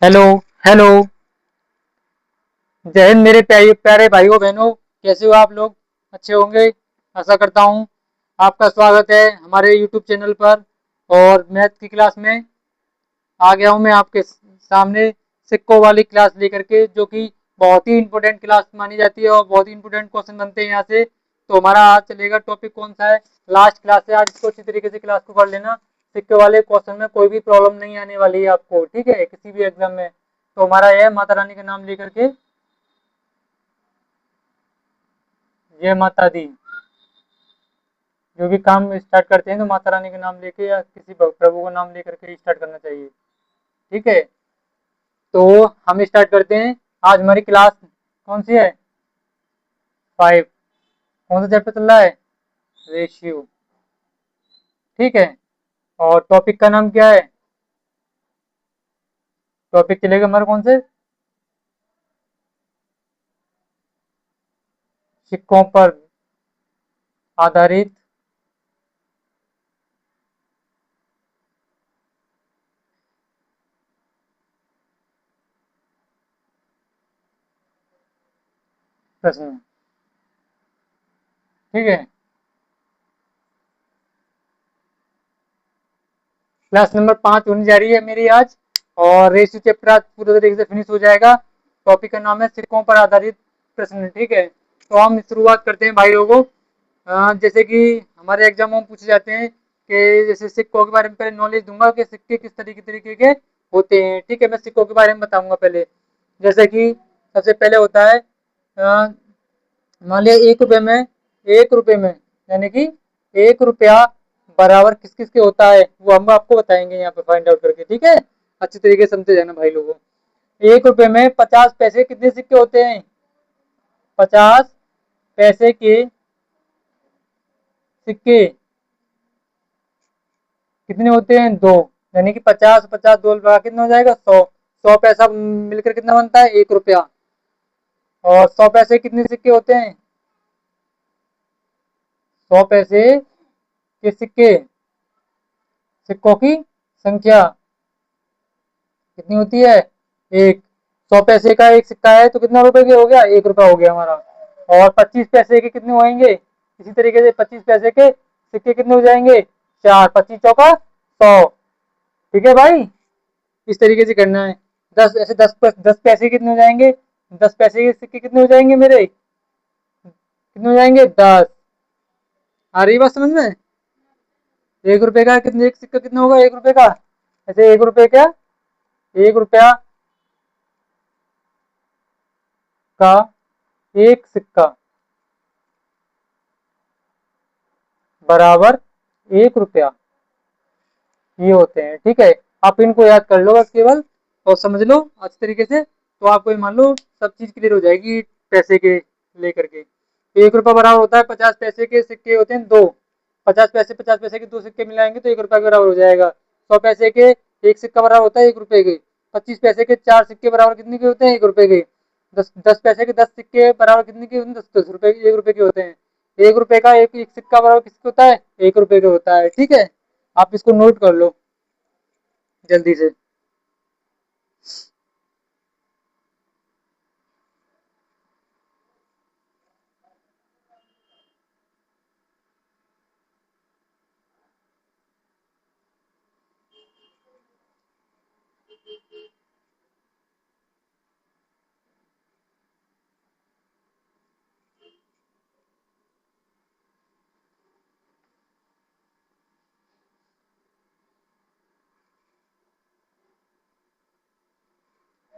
Hello. Hello. जय हिंद मेरे प्यारे प्यारे भाइयों बहनों। कैसे हो आप लोग? अच्छे होंगे, आशा करता हूँ। आपका स्वागत है हमारे यूट्यूब चैनल पर। और मैथ की क्लास में आ गया हूँ मैं आपके सामने सिक्कों वाली क्लास लेकर के, जो कि बहुत ही इंपॉर्टेंट क्लास मानी जाती है और बहुत ही इंपॉर्टेंट क्वेश्चन बनते हैं यहाँ से। तो हमारा आज चलेगा टॉपिक कौन सा है? लास्ट क्लास है आज, इसको अच्छी तरीके से क्लास को कर लेना। सिक्के वाले क्वेश्चन में कोई भी प्रॉब्लम नहीं आने वाली है आपको, ठीक है, किसी भी एग्जाम में। तो हमारा यह माता रानी का नाम लेकर के, जय माता दी। जो भी काम स्टार्ट करते हैं तो माता रानी का नाम लेके या किसी प्रभु का नाम लेकर के स्टार्ट करना चाहिए, ठीक है। तो हम स्टार्ट करते हैं। आज हमारी क्लास कौन सी है? 5। कौन सा चैप्टर चल रहा है? रेशियो, ठीक है। और टॉपिक का नाम क्या है? टॉपिक चलेगा हमारा कौन से? सिक्कों पर आधारित प्रश्न, ठीक है। क्लास नंबर 5 होने जा रही है मेरी आज। और रेशियो चैप्टर आज पूरे तरीके से फिनिश हो जाएगा। टॉपिक का नाम है सिक्कों पर आधारित प्रश्न, ठीक है। तो हम शुरुआत करते हैं भाई लोगों। जैसे कि हमारे एग्जाम में पूछे जाते हैं कि जैसे सिक्कों के बारे में पहले नॉलेज दूंगा कि सिक्के किस तरीके के होते हैं, ठीक है। मैं सिक्कों के बारे में बताऊंगा पहले। जैसे कि सबसे पहले होता है, अ, मान लिया 1 रुपये में, 1 रुपये में यानी कि 1 रुपया बराबर किस किस के होता है वो हम आपको बताएंगे यहाँ पे फाइंड आउट करके, ठीक है। अच्छी तरीके से समझे जाना भाई लोगों। 1 रुपये में 50 पैसे कितने सिक्के होते हैं? 50 पैसे के सिक्के कितने होते हैं? दो। यानी कि 50 50 दो लगा कितना हो जाएगा? 100। 100 पैसा मिलकर कितना बनता है? 1 रुपया। और 100 पैसे कितने सिक्के होते हैं? 100 पैसे के सिक्के, सिक्कों की संख्या कितनी होती है? एक। 100 पैसे का एक सिक्का है तो कितना रुपए के हो गया? 1 रुपया हो गया हमारा। और 25 पैसे के कितने होंगे? इसी तरीके से 25 पैसे के सिक्के कितने हो जाएंगे? 4। 25 चौका 100, ठीक है भाई। इस तरीके से करना है। 10 पैसे कितने हो जाएंगे? 10 पैसे के सिक्के कितने हो जाएंगे मेरे? कितने हो जाएंगे? 10। आ रही बात समझ में? 1 रुपए का कितने, एक सिक्का कितना होगा 1 रुपए का? ऐसे 1 रुपए का, 1 रुपया का एक सिक्का बराबर 1 रुपया, ये होते हैं, ठीक है। आप इनको याद कर लो बस केवल, और समझ लो अच्छी तरीके से। तो आपको ये मान लो सब चीज क्लियर हो जाएगी पैसे के लेकर के। 1 रुपया बराबर होता है 50 पैसे के सिक्के होते हैं दो। 50 पैसे के दो सिक्के मिलाएंगे तो 1 रुपया के बराबर हो जाएगा। 100 पैसे के एक सिक्का बराबर होता है 1 रुपए के। 25 पैसे के 4 सिक्के बराबर कितने के होते हैं? 1 रुपए के। 10 10 पैसे के 10 सिक्के बराबर कितने के? 10 10 रुपए के 1 रुपए के होते हैं। 1 रुपए का एक सिक्का बराबर किसके होता है? 1 रुपए के होता है, ठीक है। आप इसको नोट कर लो जल्दी से।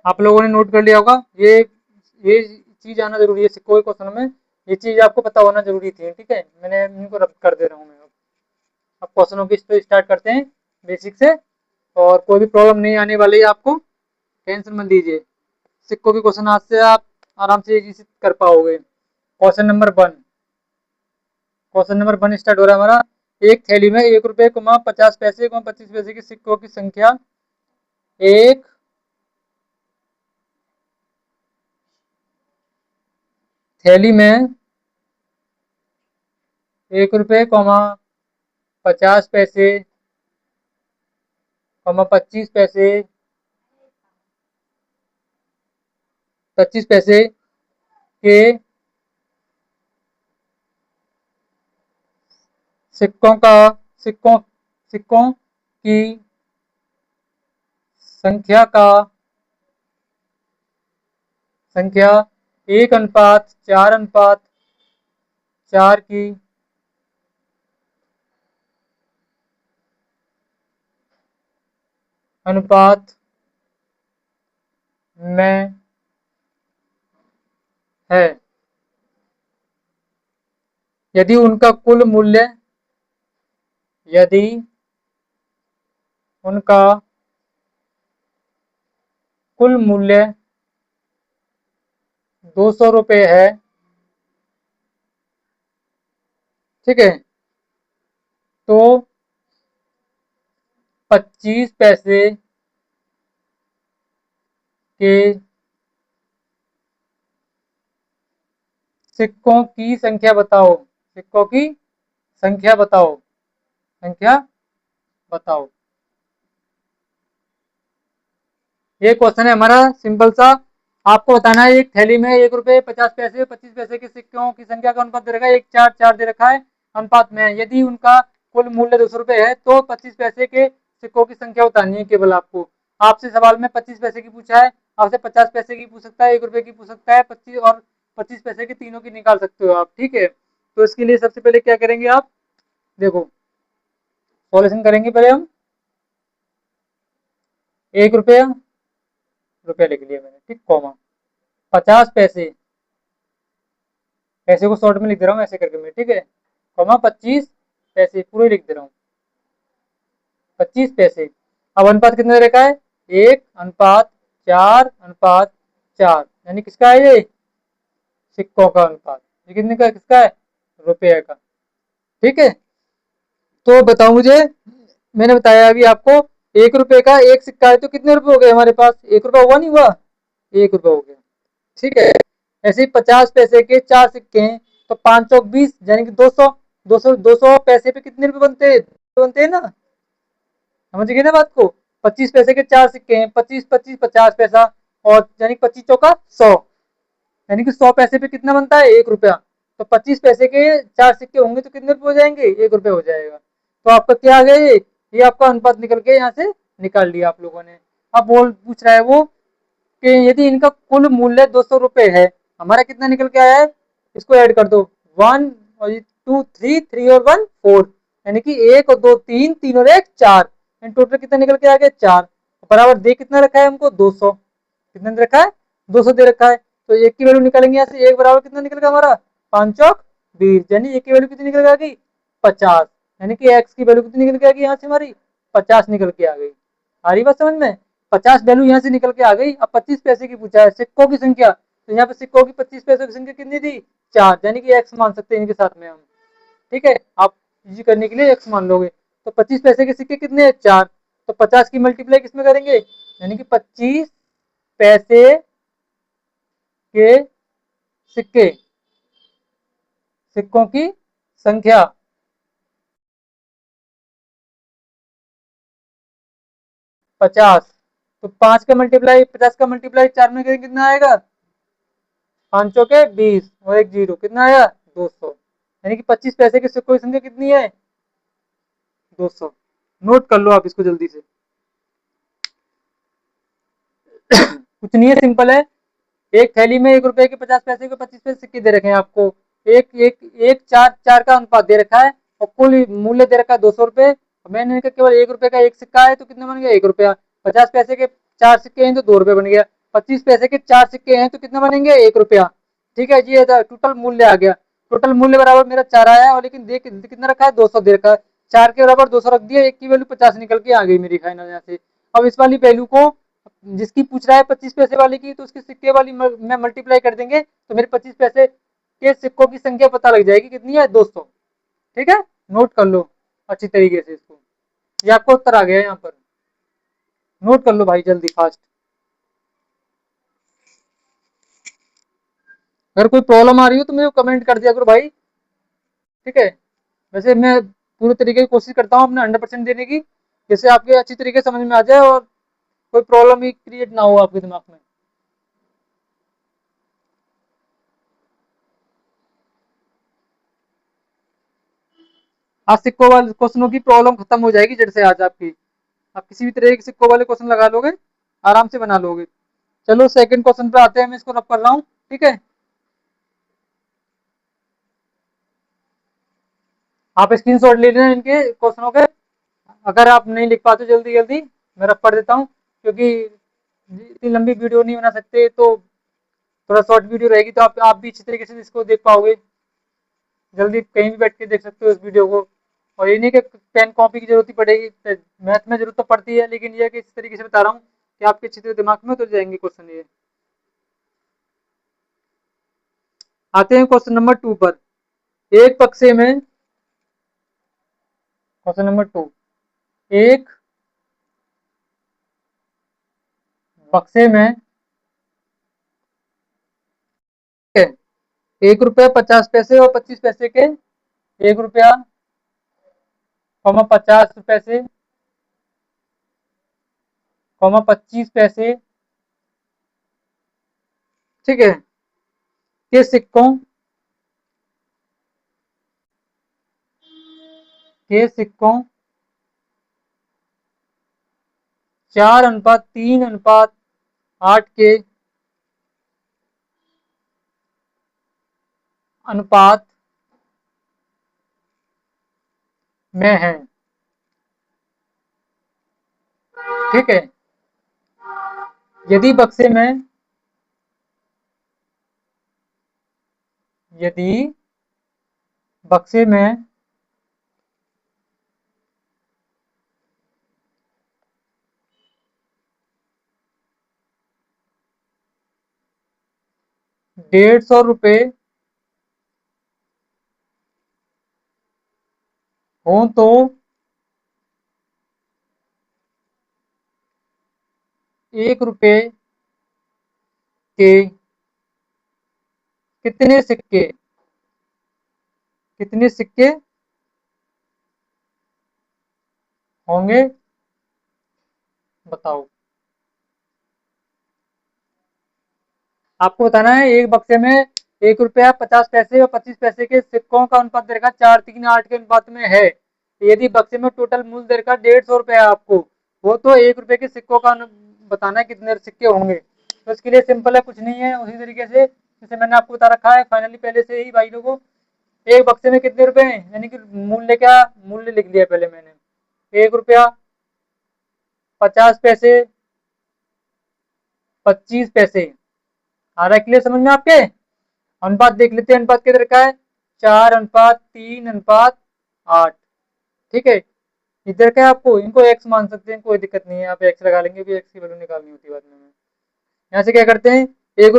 आप लोगों ने नोट कर लिया होगा। ये चीज आना जरूरी है कोई क्वेश्चन में। ये चीज आपको पता होना जरूरी थी, ठीक है। मैंने इनको रब कर दे रहा हूँ मैं। अब क्वेश्चनों की स्टार्ट करते हैं बेसिक से। और कोई भी प्रॉब्लम नहीं आने वाली है आपको, टेंशन मत लीजिए। सिक्कों के क्वेश्चन आज से आप आराम से इजी कर पाओगे। क्वेश्चन नंबर 1 स्टार्ट हो रहा है हमारा। एक थैली में 1 रुपए 50 पैसे 25 पैसे के सिक्कों की संख्या। एक थैली में 1 रुपए 50 पैसे 25 पैसे 25 पैसे के सिक्कों का सिक्कों सिक्कों की संख्या 1:4:4 की अनुपात में है यदि उनका कुल मूल्य 200 रुपये है, ठीक है, तो 25 पैसे के सिक्कों की संख्या बताओ। सिक्कों की संख्या बताओ। संख्या बताओ। ये क्वेश्चन है हमारा सिंपल सा। आपको बताना है एक थैली में 1 रुपये 50 पैसे 25 पैसे के सिक्कों की संख्या का अनुपात दे रखा है 1:4:4 दे रखा है अनुपात में। यदि उनका कुल मूल्य 200 रुपये है तो 25 पैसे के सिक्कों की संख्या बतानी है केवल आपको। आपसे सवाल में 25 पैसे की पूछा है, आपसे 50 पैसे की पूछ सकता है, 1 रुपये की पूछ सकता है, 25 पैसे की तीनों की निकाल सकते हो आप, ठीक है। तो इसके लिए सबसे पहले क्या करेंगे आप, देखो सॉल्यूशन करेंगे पहले हम। 1 रुपया रुपया लिख लिया मैंने, ठीक, कॉमा 50 पैसे, पैसे को शॉर्ट में लिख दे रहा हूँ ऐसे करके मैं, ठीक है, कॉमा 25 पैसे पूरे लिख दे रहा हूँ, 25 पैसे। अब अनुपात कितना दे रखा है, 1:4:4, यानी किसका है ये, सिक्कों का अनुपात। ये कितने का, किसका है, रुपये का, ठीक है। तो बताओ मुझे, मैंने बताया अभी आपको 1 रुपये का एक सिक्का है तो कितने रुपए हो गए हमारे पास, 1 रुपया हुआ नहीं हुआ, 1 रुपया हो गया, ठीक है। ऐसे ही 50 पैसे के 4 सिक्के हैं तो 5 चौक 20 यानी कि 200, 200 पैसे पे कितने रुपए बनते हैं ना, समझ गए ना बात को। 25 पैसे के 4 सिक्के हैं, 25 25 50 पैसा, और यानी 25 चौका 100, यानी कि 100 पैसे पे कितना बनता है, 1 रुपया। तो 25 पैसे के 4 सिक्के होंगे तो कितने रुपए हो जाएंगे, 1 रुपया हो जाएगा। तो आपका क्या आ गया, ये आपका अनुपात निकल के यहाँ से निकाल लिया आप लोगों ने। अब बोल पूछ रहा है वो कि यदि इनका कुल मूल्य 200 रुपये है, हमारा कितना निकल के आया है, इसको ऐड कर दो, 1 और 2 3 3 और 1 4, यानी कि 1 और 2 3 3 और 1 4, टोटल कितना निकल के आ गया 4, बराबर दे कितना रखा है हमको 200, कितना दे रखा है 200 दे रखा है। तो एक की वैल्यू निकालेंगे यहाँ से, एक बराबर कितना निकल गया हमारा 5 चौक 20, यानी एक की वैल्यू कितनी निकल के आ गई 50, यानी कि एक्स की वैल्यू कितनी निकल के आ गई यहाँ से हमारी 50 निकल के आ गई। आ रही बात समझ में, 50 वैल्यू यहाँ से निकल के आ गई। अब 25 पैसे की पूछा है सिक्कों की संख्या, तो यहाँ पे सिक्कों की 25 पैसों की संख्या कितनी थी 4, यानी कि एक्स मान सकते हैं इनके साथ में हम, ठीक है। आप इजी करने के लिए एक्स मान लोगे। तो 25 पैसे के सिक्के कितने हैं 4, तो 50 की मल्टीप्लाई किसमें करेंगे, यानी कि 25 पैसे के सिक्के, सिक्कों की संख्या 50, तो 5 का मल्टीप्लाई 50 का मल्टीप्लाई 4 में करेंगे कितना आएगा, 5 चौके 20 और एक जीरो, कितना आया 200, यानी कि 25 पैसे के सिक्कों की संख्या कितनी है 200। नोट कर लो आप इसको जल्दी से। कुछ नहीं है, सिंपल है। एक थैली में 1 रुपए के 50 पैसे के 25 पैसे सिक्के दे रखे हैं आपको, एक एक एक 4:4 का अनुपात दे रखा है और कुल मूल्य दे रखा है 200 रुपए। मैंने कहा केवल 1 रुपए का एक सिक्का है तो कितना बन गया 1 रुपया, 50 पैसे के 4 सिक्के हैं तो 2 रुपए बन गया, 25 पैसे के 4 सिक्के हैं तो कितना बनेंगे 1 रुपया, ठीक है। ये टोटल मूल्य आ गया, टोटल मूल्य बराबर मेरा 4 आया, और लेकिन देख कितना रखा है 200 दे रखा है, 4 के बराबर 200 रख दिया, एक की वैल्यू 50 निकल के आ गई मेरी फाइनल यहाँ से। अब इस वाली वैल्यू को जिसकी पूछ रहा है 25 पैसे वाले की, तो उसके सिक्के वाली में मल्टीप्लाई कर देंगे तो मेरे 25 पैसे के सिक्कों की संख्या पता लग जाएगी कितनी है 200, ठीक है। नोट कर लो अच्छी तरीके से इसको, ये आपको उत्तर आ गया है यहाँ पर, नोट कर लो भाई जल्दी फास्ट। अगर कोई प्रॉब्लम आ रही हो तो मुझे कमेंट कर दिया करो भाई, ठीक है। वैसे मैं पूरे तरीके की कोशिश करता हूँ अपने 100% देने की, जैसे आपके अच्छी तरीके से समझ में आ जाए और कोई प्रॉब्लम ही क्रिएट ना हो आपके दिमाग में। आज सिक्कों वाले क्वेश्चनों की प्रॉब्लम खत्म हो जाएगी जड़ से आज आपकी। आप किसी भी तरह के सिक्कों वाले क्वेश्चन लगा लोगे, आराम से बना लोगे। चलो सेकंड क्वेश्चन पे आते हैं, मैं इसको रब कर रहा हूँ, ठीक है। आप स्क्रीनशॉट ले लेना इनके क्वेश्चनों के। अगर आप नहीं लिख पाते जल्दी जल्दी, मैं रब कर देता हूँ, क्योंकि इतनी लंबी वीडियो नहीं बना सकते, तो थोड़ा शॉर्ट वीडियो रहेगी, तो आप भी अच्छी तरीके से इसको देख पाओगे, जल्दी कहीं भी बैठ के देख सकते हो इस वीडियो को। और ये नहीं कि पेन कॉपी की जरूरत ही पड़ेगी, मैथ में जरूरत तो पड़ती है, लेकिन ये है कि इस तरीके से बता रहा हूँ कि आपके अच्छी तरह दिमाग में उतर जाएंगे क्वेश्चन ये। आते हैं क्वेश्चन नंबर 2 पर। एक बक्से में, क्वेश्चन नंबर 2, एक बक्से में, ठीक है, 1 रुपया 50 पैसे और 25 पैसे के, 1 रुपया 50 रुपए से, 25 पैसे, ठीक है, के सिक्कों, के सिक्कों 4:3:8 के अनुपात में है, ठीक है। यदि बक्से में, यदि बक्से में ₹150 हो तो 1 रुपए के कितने सिक्के, कितने सिक्के होंगे, बताओ। आपको बताना है एक बक्से में 1 रुपया 50 पैसे और 25 पैसे के सिक्कों का अनुपात दर का 4:3:8 के अनुपात में है। यदि बक्से में टोटल मूल दर का ₹150 है आपको, वो तो 1 रुपए के सिक्कों का बताना है कितने सिक्के होंगे। तो इसके लिए सिंपल है, कुछ नहीं है, उसी तरीके से जैसे मैंने आपको बता रखा है फाइनली पहले से ही भाई लोगों। एक बक्से में कितने रुपए हैं, यानी कि मूल्य, क्या मूल्य लिख लिया पहले मैंने, 1 रुपया 50 पैसे, 25 पैसे। आ रहा है क्लियर समझ में आपके। अनुपात देख लेते हैं, अनुपात किधर का है, 4:3:8, ठीक है। इधर का है, आपको इनको एक्स मान सकते हैं, कोई दिक्कत नहीं है, आप एक्स लगा लेंगे, भी एक्स की वैल्यू निकालनी होती है बाद में। यहाँ से क्या करते हैं, 1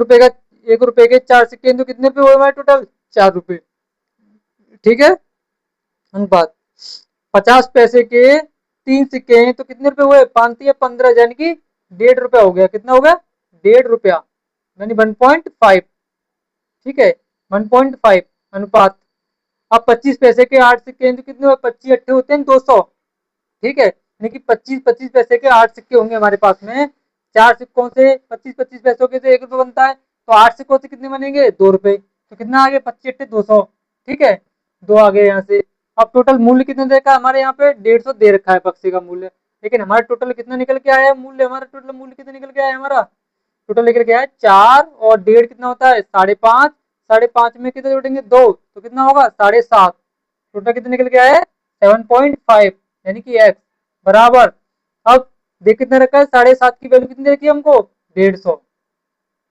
रुपए के 4 सिक्के तो कितने रुपए हुए हमारे टोटल, 4 रुपए, ठीक है। अनुपात 50 पैसे के 3 सिक्के हैं तो कितने रुपए हुए, 5 या 15, यानी कि ₹1.5 हो गया। कितना हो गया, ₹1.5, यानी 1.5, ठीक है, 1.5 अनुपात। अब 25 पैसे के 8 सिक्के हैं तो कितने हुए, 25 8 होते हैं 200, ठीक है, यानी कि 25 25 पैसे के 8 सिक्के होंगे हमारे पास में। 4 सिक्कों से 25 25 पैसों के से 1 रुपये बनता है, तो 8 सिक्कों से कितने बनेंगे, ₹2। तो कितना आ गया, 25 8 200, ठीक है, दो आ गए यहाँ से। अब टोटल मूल्य कितना देखा हमारे यहाँ पे, 150 दे रखा है बक्से का मूल्य, लेकिन हमारा टोटल कितना निकल के आया है मूल्य, हमारा टोटल मूल्य कितना निकल के आया है हमारा, टोटल निकल के आया 4 और 1.5 कितना होता है, 5.5, 5.5 में कितना जोड़ेंगे, 2, तो कितना होगा, 7.5, टोटल कितना निकल के आया है, 7.5, यानी कि एक्स बराबर। अब देख कितना रखा है, 7.5 की वैल्यू कितनी रखी है हमको, 150।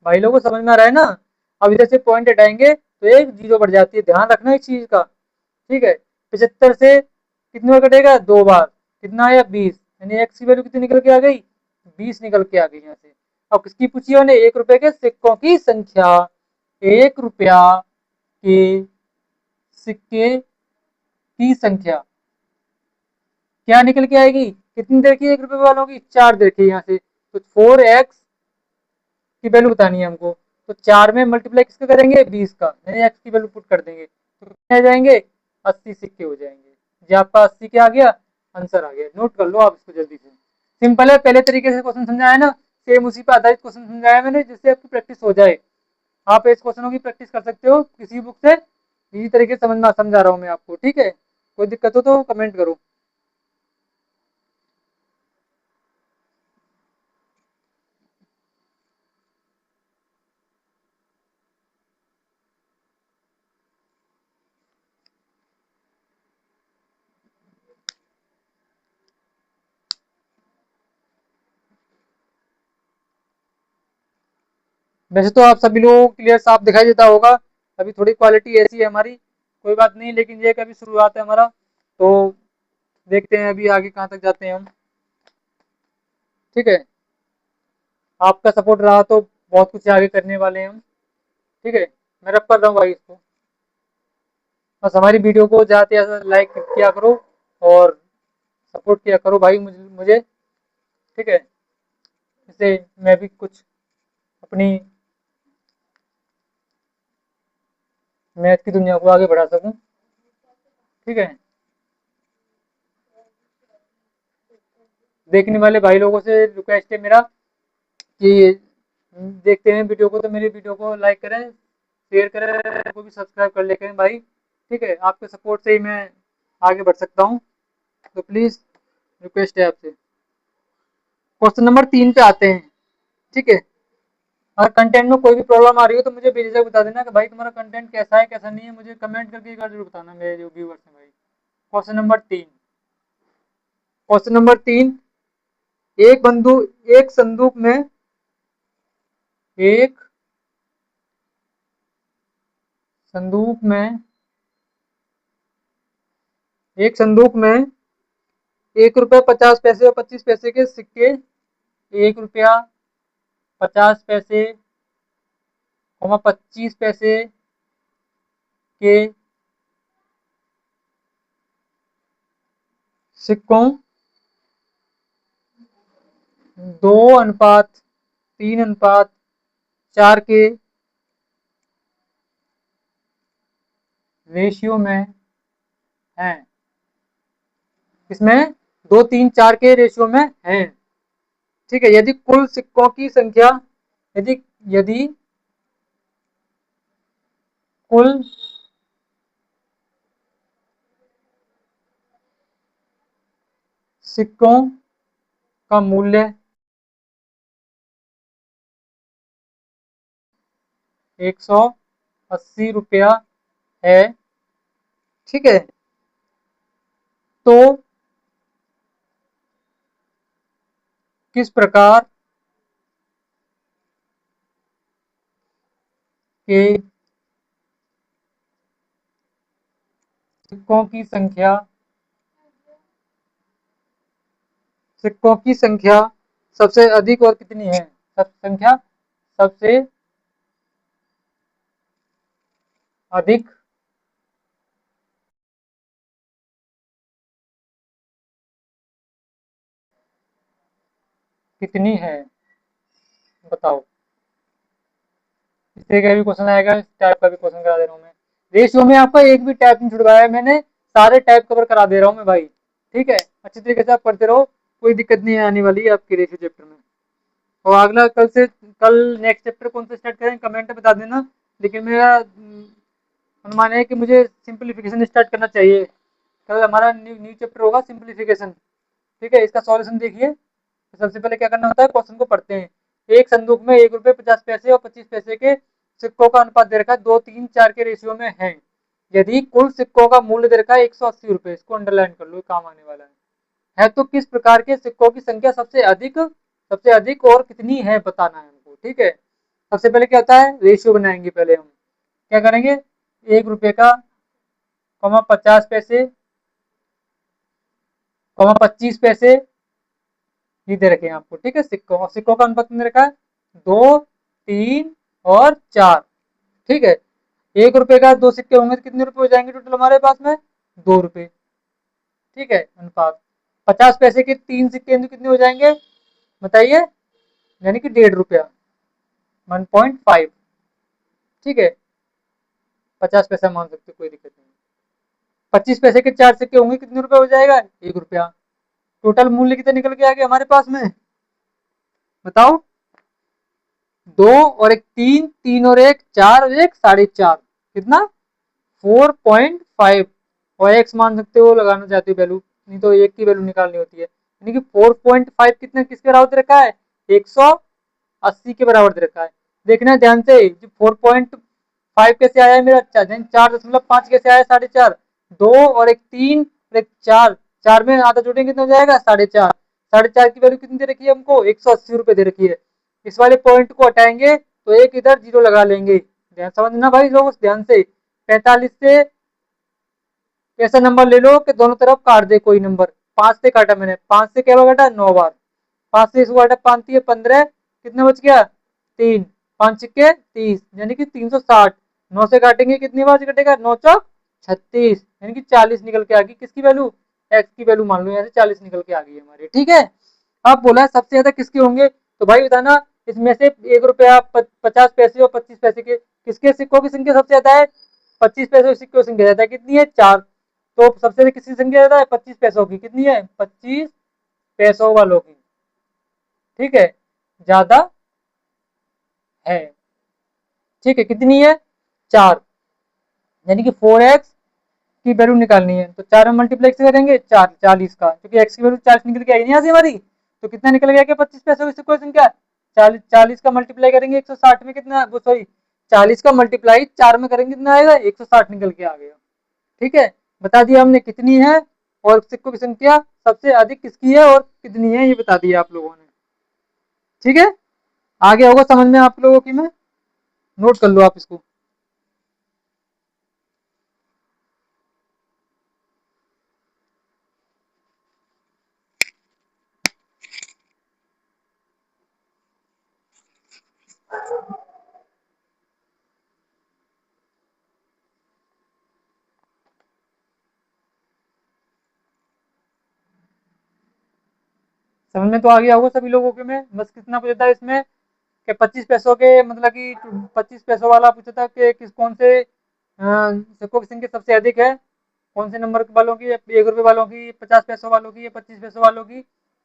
भाई लोगों को समझ में आ रहा है ना। अब इधर से पॉइंट हटाएंगे तो एक जीरो बढ़ जाती है, ध्यान रखना इस चीज का, ठीक है। 75 से कितने बार कटेगा, 2 बार, कितना आया, 20, यानी एक्स की वैल्यू कितनी निकल के आ गई, 20 निकल के आ गई यहाँ से। अब किसकी पूछी है, 1 रुपए के सिक्कों की संख्या, 1 रुपया के सिक्के की संख्या क्या निकल के आएगी, कितनी देर की, 1 रुपए वालों की 4 देर की, यहाँ से तो 4x की वैल्यू बतानी है हमको। तो 4 में मल्टीप्लाई किसका करेंगे, 20 का, यानी एक्स की वैल्यू पुट कर देंगे, तो कितने आ जाएंगे, 80 सिक्के हो जाएंगे। जी आपका 80 क्या आ गया, आंसर आ गया। नोट कर लो आप इसको जल्दी से, सिंपल है, पहले तरीके से क्वेश्चन समझाया ना, सेम उसी पर आधारित क्वेश्चन समझाया मैंने, जिससे आपकी प्रैक्टिस हो जाए। आप इस क्वेश्चनों की प्रैक्टिस कर सकते हो किसी बुक से, इसी तरीके से समझा रहा हूँ मैं आपको, ठीक है। कोई दिक्कत हो तो कमेंट करो। वैसे तो आप सभी लोगों को क्लियर साफ दिखाई देता होगा। अभी थोड़ी क्वालिटी ऐसी है हमारी, कोई बात नहीं, लेकिन ये कभी शुरुआत है हमारा, तो देखते हैं अभी आगे कहाँ तक जाते हैं हम। ठीक है, आपका सपोर्ट रहा तो बहुत कुछ आगे करने वाले हैं हम। ठीक है, मैं रब कर रहा हूँ भाई इसको। बस हमारी वीडियो को ज़्यादा से ज़्यादा लाइक किया करो और सपोर्ट किया करो भाई मुझे। ठीक है, इससे मैं भी कुछ अपनी मैथ की दुनिया को आगे बढ़ा सकूं। ठीक है, देखने वाले भाई लोगों से रिक्वेस्ट है मेरा कि देखते हैं वीडियो को तो मेरी वीडियो को लाइक करें, शेयर करें, को भी सब्सक्राइब कर ले करें भाई। ठीक है, आपके सपोर्ट से ही मैं आगे बढ़ सकता हूँ, तो प्लीज़ रिक्वेस्ट है आपसे। क्वेश्चन नंबर 3 पे आते हैं। ठीक है, अगर कंटेंट में कोई भी प्रॉब्लम आ रही हो तो मुझे बेझिझक बता देना कि भाई तुम्हारा कंटेंट कैसा है कैसा नहीं है, मुझे कमेंट करके एक बार जरूर बताना मेरे जो व्यूअर्स हैं भाई। क्वेश्चन नंबर 3, एक संदूक में एक संदूक में एक संदूक में 1 रुपये 50 पैसे और 25 पैसे के सिक्के, 1 रुपया 50 पैसे, 25 पैसे के सिक्कों 2:3:4 के रेशियो में हैं। इसमें 2, 3, 4 के रेशियो में हैं। ठीक है, यदि कुल सिक्कों की संख्या, यदि यदि कुल सिक्कों का मूल्य 180 रुपया है। ठीक है, तो किस प्रकार के सिक्कों की संख्या सबसे अधिक और कितनी है? संख्या सबसे अधिक कितनी है, बताओ। इस तरह का भी क्वेश्चन आएगा, इस टाइप का भी क्वेश्चन करा दे रहा हूँ मैं। रेशियो में आपका एक भी टाइप नहीं छुड़वाया है मैंने, सारे टाइप कवर करा दे रहा हूँ मैं भाई। ठीक है, अच्छी तरीके से आप पढ़ते रहो, कोई दिक्कत नहीं आने वाली है आपके रेशियो चैप्टर में। और अगला कल नेक्स्ट चैप्टर कौन सा स्टार्ट करें कमेंट में बता देना, लेकिन मेरा अनुमान है कि मुझे सिंप्लीफिकेशन स्टार्ट करना चाहिए। कल हमारा न्यू चैप्टर होगा सिंप्लीफिकेशन। ठीक है, इसका सॉल्यूशन देखिए। तो सबसे पहले क्या करना होता है, क्वेश्चन को पढ़ते हैं। एक संदूक में 1 रुपये 50 पैसे और 25 पैसे के सिक्कों का अनुपात दे रखा है 2, 3, 4 के रेशियो में है। यदि कुल सिक्कों का मूल्य दे रखा है 180 रुपये, इसको अंडरलाइन कर लो, काम आने वाला है तो किस प्रकार के सिक्कों की संख्या सबसे अधिक और कितनी है बताना है हमको। ठीक है, सबसे पहले क्या होता है, रेशियो बनाएंगे। पहले हम क्या करेंगे, 1 रुपये का 50 पैसे 25 पैसे ये दे रखे हैं आपको। ठीक है, सिक्कों का अनुपात दे रखा है 2, 3 और 4। ठीक है, 1 रुपये का 2 सिक्के होंगे तो कितने रुपए हो जाएंगे टोटल हमारे पास में, 2 रुपये। ठीक है, अनुपात 50 पैसे के 3 सिक्के तो कितने हो जाएंगे बताइए, यानी कि 1.5 रुपया, 1.5। ठीक है, 50 पैसा मान सकते, कोई दिक्कत नहीं। 25 पैसे के 4 सिक्के होंगे कितने रुपए हो जाएगा, 1 रुपया। टोटल मूल्य कितने निकल के आ गए हमारे पास में, बताओ। 2 और 1 3, 3 और 1 4 और 1 4.5, कितना 4.5। और एक्स मान सकते हो, लगाना चाहते हो वैल्यू, नहीं तो एक की वैल्यू निकालनी होती है। यानी कि 4.5 कितने किसके बराबर दे रखा है, 180 के बराबर दे रखा है। देखना ध्यान से, 4.5 कैसे आया है मेरा, 4.5 कैसे आया, 4.5, 2 और एक 3 और एक 4, 4 में आधा जोड़ेंगे कितना हो जाएगा, 4.5, 4.5 की वैल्यू कितनी दे रखी है हमको, 180 रुपए दे रखी है। इस वाले पॉइंट को हटाएंगे तो एक इधर जीरो लगा लेंगे, ध्यान समझना भाई लोग ध्यान से। 45 से ऐसा नंबर ले लो कि दोनों तरफ काट दे कोई नंबर, 5 से काटा मैंने, 5 से क्या बार काटा, 9 बार, 5 से इसको काटा, 5 है 15, कितना बच गया, 3, 5 के 30, यानी कि 360। 9 से काटेंगे कितनी बार से कटेगा, 9 चौक 36, यानी कि 40 निकल के आ गई किसकी वैल्यू, एक्स की वैल्यू मान लो यहाँ से 40 निकल के आ गई हमारी, ठीक है। अब बोला सबसे ज्यादा किसके होंगे, तो भाई बताना इसमें से 1 रुपया 50 पैसे और 25 पैसे के किसके सिक्कों की संख्या सबसे ज्यादा है, 25 पैसे सिक्कों की संख्या ज्यादा है, कितनी है, 4। तो सबसे ज्यादा किसकी संख्या ज्यादा है, 25 पैसों की, कितनी है, 25 पैसों वालों की, ठीक है, ज्यादा है, ठीक है, कितनी है, 4, यानी कि 4x की वैल्यू निकालनी है, तो 4 में मल्टीप्लाई से करेंगे, 40 का, क्योंकि x की वैल्यू 40 निकल के आई नहीं यहाँ से हमारी, तो कितना निकल गया कि 25 पैसों की कोई संख्या, 40 का मल्टीप्लाई करेंगे 160 में, कितना, वो सॉरी 40 का मल्टीप्लाई 4 में करेंगे कितना आएगा, 160 निकल के आ गया, ठीक है। बता दिया हमने कितनी है, और सिक्कों की संख्या सबसे अधिक किसकी है और कितनी है, ये बता दिया आप लोगों ने, ठीक है। आगे होगा समझ में आप लोगों की, मैं नोट कर लो आप इसको। समझ में तो आ गया होगा सभी लोगों के, में बस कितना पूछा था इसमें कि 25 पैसों के, मतलब कि 25 पैसों वाला पूछा था कि किस कौन से सिक्कों की संख्या सबसे अधिक है, कौन से नंबर वालों की, 1 रुपए वालों की, 50 पैसों वालों की, या 25 पैसों वालों की,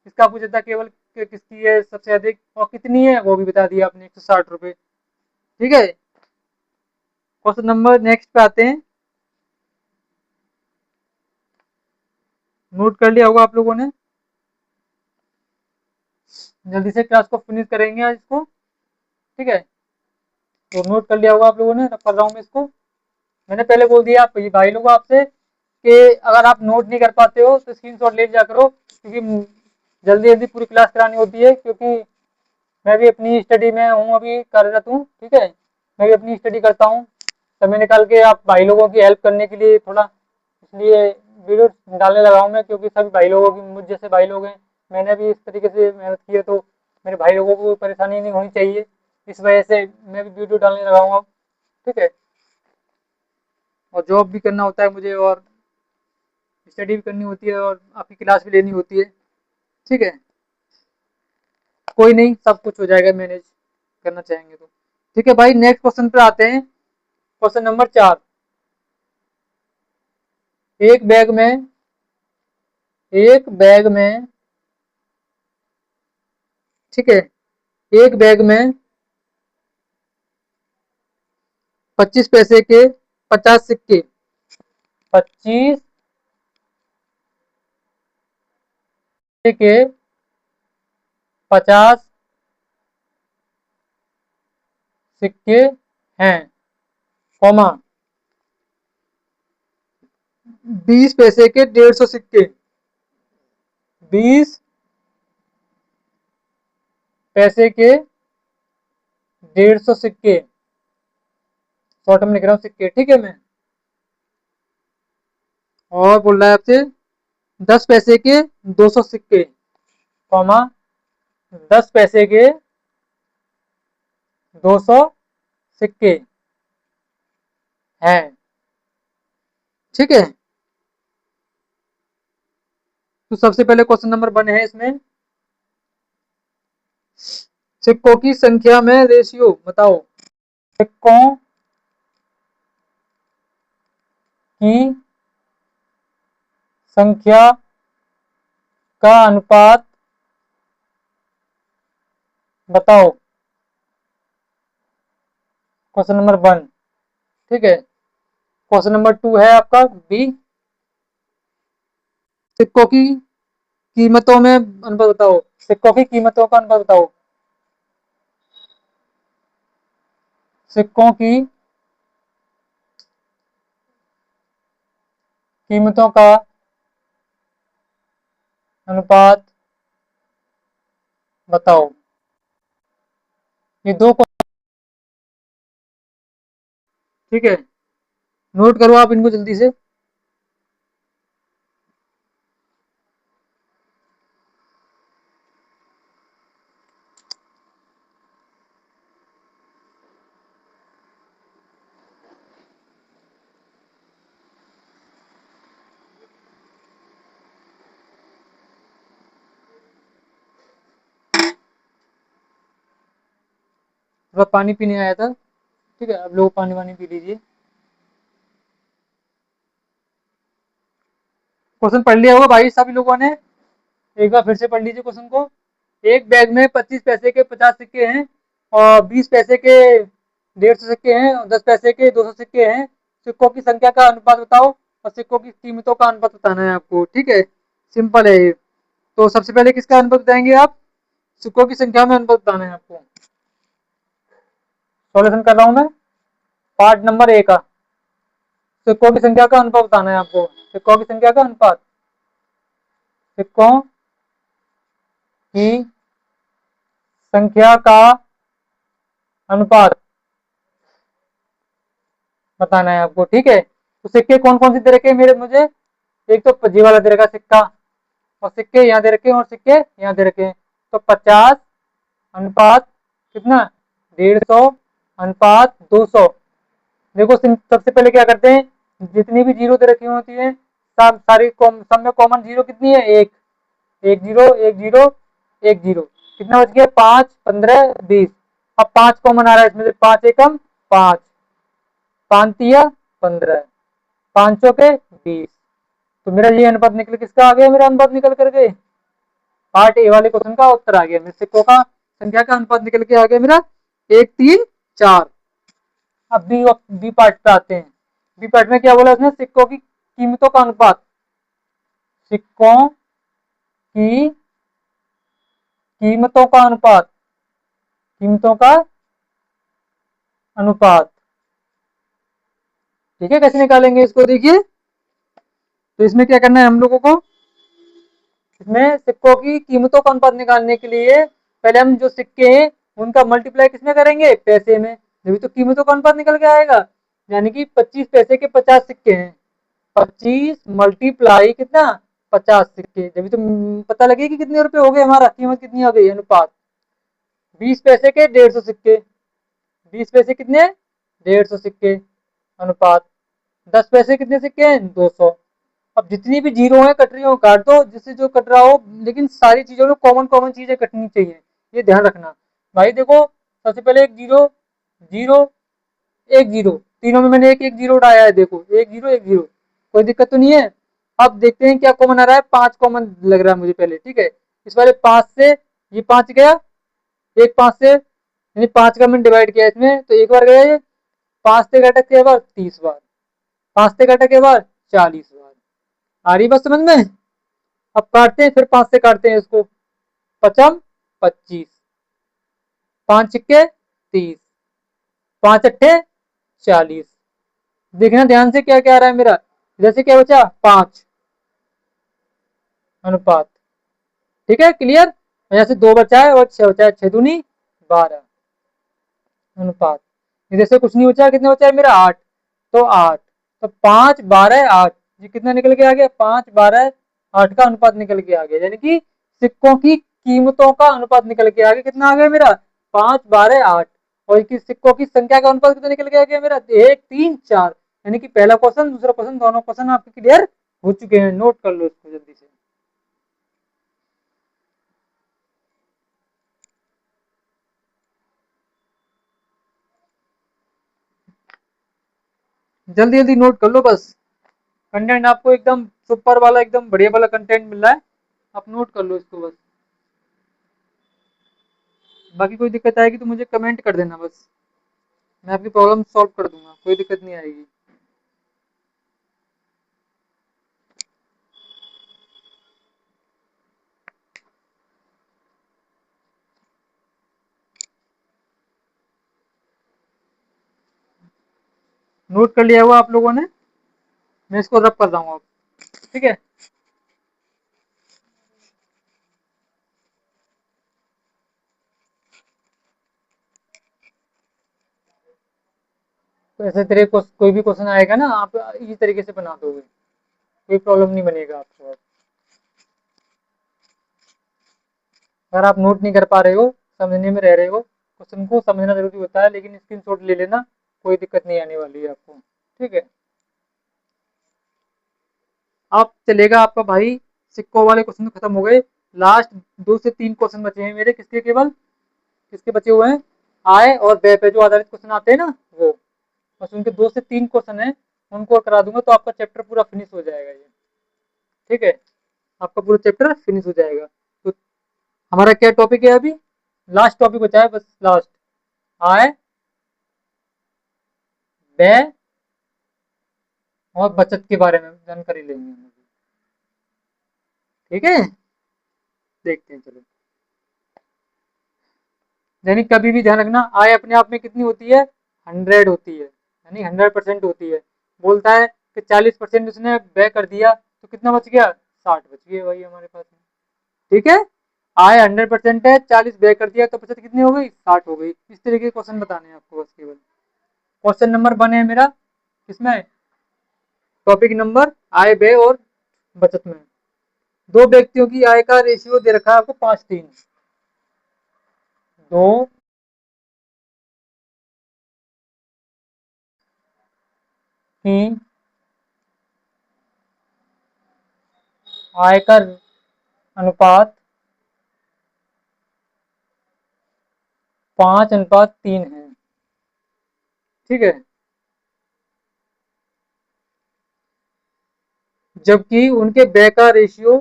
इसका पूछा था केवल कि किसकी है सबसे अधिक और कितनी है, वो भी बता दिया आपने, 160 रुपए, ठीक है। क्वेश्चन नंबर नेक्स्ट पे आते हैं, नोट कर लिया होगा आप लोगों ने, जल्दी से क्लास को फिनिश करेंगे आज इसको, ठीक है। तो नोट कर लिया होगा आप लोगों ने, रख कर रहा हूँ मैं इसको। मैंने पहले बोल दिया आप भाई लोगों आपसे कि अगर आप नोट नहीं कर पाते हो तो स्क्रीनशॉट ले लिया करो, क्योंकि जल्दी जल्दी पूरी क्लास करानी होती है, क्योंकि मैं भी अपनी स्टडी में हूँ, अभी कार्यरत हूँ, ठीक है, मैं भी अपनी स्टडी करता हूँ, समय निकाल के आप भाई लोगों की हेल्प करने के लिए थोड़ा, इसलिए वीडियो डालने लगा हूँ मैं, क्योंकि सभी भाई लोगों की मुझ जैसे भाई लोग हैं, मैंने भी इस तरीके से मेहनत की है, तो मेरे भाई लोगों को परेशानी नहीं होनी चाहिए, इस वजह से मैं भी वीडियो डालने लगा हूँ अब, ठीक है। और जॉब भी करना होता है मुझे, और स्टडी भी करनी होती है, और आपकी क्लास भी लेनी होती है, ठीक है। कोई नहीं, सब कुछ हो जाएगा मैनेज, करना चाहेंगे तो, ठीक है भाई। नेक्स्ट क्वेश्चन पे आते हैं, क्वेश्चन नंबर 4। एक बैग में, एक बैग में, ठीक है, एक बैग में 25 पैसे के 50 सिक्के, 25 के 50 सिक्के हैं, कॉमा 20 पैसे के 150 सिक्के, 20 पैसे के 150 सिक्के, शॉर्ट में लिख रहा हूँ सिक्के, ठीक है मैं। और बोल रहा है आपसे 10 पैसे के 200 सिक्के, कॉमा 10 पैसे के 200 सिक्के हैं, ठीक है। तो सबसे पहले क्वेश्चन नंबर 1 है इसमें, सिक्कों की संख्या में रेशियो बताओ, सिक्कों की संख्या का अनुपात बताओ, क्वेश्चन नंबर 1, ठीक है। क्वेश्चन नंबर 2 है आपका बी, सिक्कों की कीमतों में अनुपात बताओ, सिक्कों की कीमतों का अनुपात बताओ, सिक्कों की कीमतों का अनुपात बताओ। ये दो ठीक है, नोट करो आप इनको जल्दी से। थोड़ा पानी पीने आया था, ठीक है, अब लोग पानी वानी पी लीजिए। क्वेश्चन पढ़ लिया होगा भाई सभी लोगों ने, एक बार फिर से पढ़ लीजिए क्वेश्चन को। एक बैग में 25 पैसे के 50 सिक्के हैं और 20 पैसे के 150 सिक्के हैं और 10 पैसे के 200 सिक्के हैं। सिक्कों की संख्या का अनुपात बताओ और सिक्कों की कीमतों का अनुपात बताना है आपको, ठीक है, सिंपल है ये। तो सबसे पहले किसका अनुपात बताएंगे आप, सिक्कों की संख्या में अनुपात बताना है आपको। सॉल्यूशन कर रहा हूं मैं, पार्ट नंबर ए का, सिक्कों की संख्या का अनुपात बताना है आपको, सिक्कों की संख्या का अनुपात, सिक्कों की संख्या का अनुपात बताना है आपको, ठीक है। तो सिक्के कौन कौन से दे रखे हैं मेरे मुझे, एक तो पजी वाला दे रखा सिक्का और सिक्के यहाँ दे रखे हैं और सिक्के यहाँ दे रखे हैं। तो 50 अनुपात कितना, 150 अनुपात 200। देखो सबसे पहले क्या करते हैं, जितनी भी जीरो दे रखी होती है सब सारी सब में कॉमन जीरो कितनी है, एक, एक जीरो एक जीरो एक जीरो, कितना बच गया, 5 15 20। अब 5 कॉमन आ रहा है इसमें से, 5 एकम 5, 5 तिया 15, 5 चौके 20। तो मेरा ये अनुपात निकल किसका आ गया, मेरा अनुपात निकल करके पार्ट ए वाले क्वेश्चन का उत्तर आ गया, मेरे सिक्कों का संख्या का अनुपात निकल के आ गया मेरा 1 3 4। अब बी पार्ट पे आते हैं। बी पार्ट में क्या बोला उसने, सिक्कों की कीमतों का अनुपात, सिक्कों की कीमतों का अनुपात, कीमतों का अनुपात, ठीक है, कैसे निकालेंगे इसको देखिए। तो इसमें क्या करना है हम लोगों को, इसमें सिक्कों की कीमतों का अनुपात निकालने के लिए पहले हम जो सिक्के हैं उनका मल्टीप्लाई किसमें करेंगे, पैसे में, जब तो कीमतों का अनुपात निकल के आएगा। यानी कि 25 पैसे के 50 सिक्के हैं, 25 मल्टीप्लाई कितना, 50 सिक्के, जब तो पता लगे कि कितने रुपए हो गए, हमारा कीमत कितनी हो गई, अनुपात। 20 पैसे के 150 सिक्के, 20 पैसे कितने, 150 सिक्के, अनुपात 10 पैसे कितने सिक्के हैं, 200। अब जितनी भी जीरो है कट रही हो काट दो, जिससे जो कट रहा हो, लेकिन सारी चीजों में कॉमन कॉमन चीजें कटनी चाहिए, ये ध्यान रखना भाई। देखो सबसे पहले एक जीरो, जीरो एक जीरो, तीनों में मैंने एक एक जीरो उठाया है, देखो एक जीरो एक जीरो, कोई दिक्कत तो नहीं है। अब देखते हैं क्या कॉमन आ रहा है, 5 कॉमन लग रहा है मुझे पहले, ठीक है। इस वाले 5 से ये 5 गया, एक 5 से, यानी 5 का मैंने डिवाइड किया इसमें, तो एक बार गया ये, 5 से घटक के बाद 30 बार, 5 से घटक के बाद 40 बार। आ रही बात समझ में। अब काटते हैं, फिर 5 से काटते हैं इसको, पचम 25, 5 छिक्के 30, 5 अट्ठे 40। देखना ध्यान से क्या क्या आ रहा है मेरा, जैसे क्या बचा 5 अनुपात, ठीक है क्लियर। यहाँ से 2 बचा है और 6 बचा है, 6 दूनी 12 अनुपात। इधर से कुछ नहीं बचा, कितना बचा है मेरा 8, तो 8, तो 5 12 8, ये कितना निकल के आ गया, 5 12 8 का अनुपात निकल के आ गया, यानी कि सिक्कों की कीमतों का अनुपात निकल के आ गया, कितना आ गया मेरा 5 12 8। और सिक्कों की संख्या का अनुपात कितना निकल के आ गया मेरा 1 3 4। यानी कि पहला क्वेश्चन दूसरा क्वेश्चन दोनों क्वेश्चन आपके क्लियर हो चुके हैं, नोट कर लो इसको जल्दी से। जल्दी जल्दी नोट कर लो बस, कंटेंट आपको एकदम सुपर वाला एकदम बढ़िया वाला कंटेंट मिल रहा है, आप नोट कर लो इसको बस। बाकी कोई दिक्कत आएगी तो मुझे कमेंट कर देना बस, मैं आपकी प्रॉब्लम सॉल्व कर दूंगा, कोई दिक्कत नहीं आएगी। नोट कर लिया हुआ आप लोगों ने? मैं इसको रब कर रहा हूँ अब, ठीक है। तो ऐसे तेरे को कोई भी क्वेश्चन आएगा ना, आप इसी तरीके से बना दोगे, कोई प्रॉब्लम नहीं बनेगा आपको अब। अगर आप नोट नहीं कर पा रहे हो, समझने में रह रहे हो, क्वेश्चन को समझना जरूरी होता है, लेकिन स्क्रीनशॉट ले लेना, कोई दिक्कत नहीं आने वाली है आपको, ठीक है। अब चलेगा आपका भाई, सिक्कों वाले क्वेश्चन तो खत्म हो गए। लास्ट 2 से 3 क्वेश्चन बचे हैं मेरे, किसके केवल, किसके बचे हुए हैं, आय और व्यय पे जो आधारित क्वेश्चन आते हैं ना वो, बस उनके 2 से 3 क्वेश्चन है, उनको करा दूंगा तो आपका चैप्टर पूरा फिनिश हो जाएगा ये, ठीक है। आपका पूरा चैप्टर फिनिश हो जाएगा। तो हमारा क्या टॉपिक है अभी, लास्ट टॉपिक बचा है बस, लास्ट, आय, व्यय और बचत के बारे में जानकारी लेंगे हम, ठीक है। देखते हैं चलो। यानी कभी भी ध्यान रखना, आय अपने आप में कितनी होती है, 100 होती है, यानी 100% होती है। बोलता है कि 40% उसने व्यय कर दिया तो कितना बच गया, 60 बच गया भाई हमारे पास में, ठीक है। आय 100% है, 40 व्यय कर दिया तो बचत कितनी हो गई, 60 हो गई। इस तरीके के क्वेश्चन बताने हैं आपको बस केवल। क्वेश्चन नंबर 1 है मेरा, किसमें, टॉपिक नंबर आय व्यय और बचत में। दो व्यक्तियों की आय का रेशियो दे रखा है आपको 5:3। दो की आयकर अनुपात 5:3 है, ठीक है। जबकि उनके व्यय का रेशियो,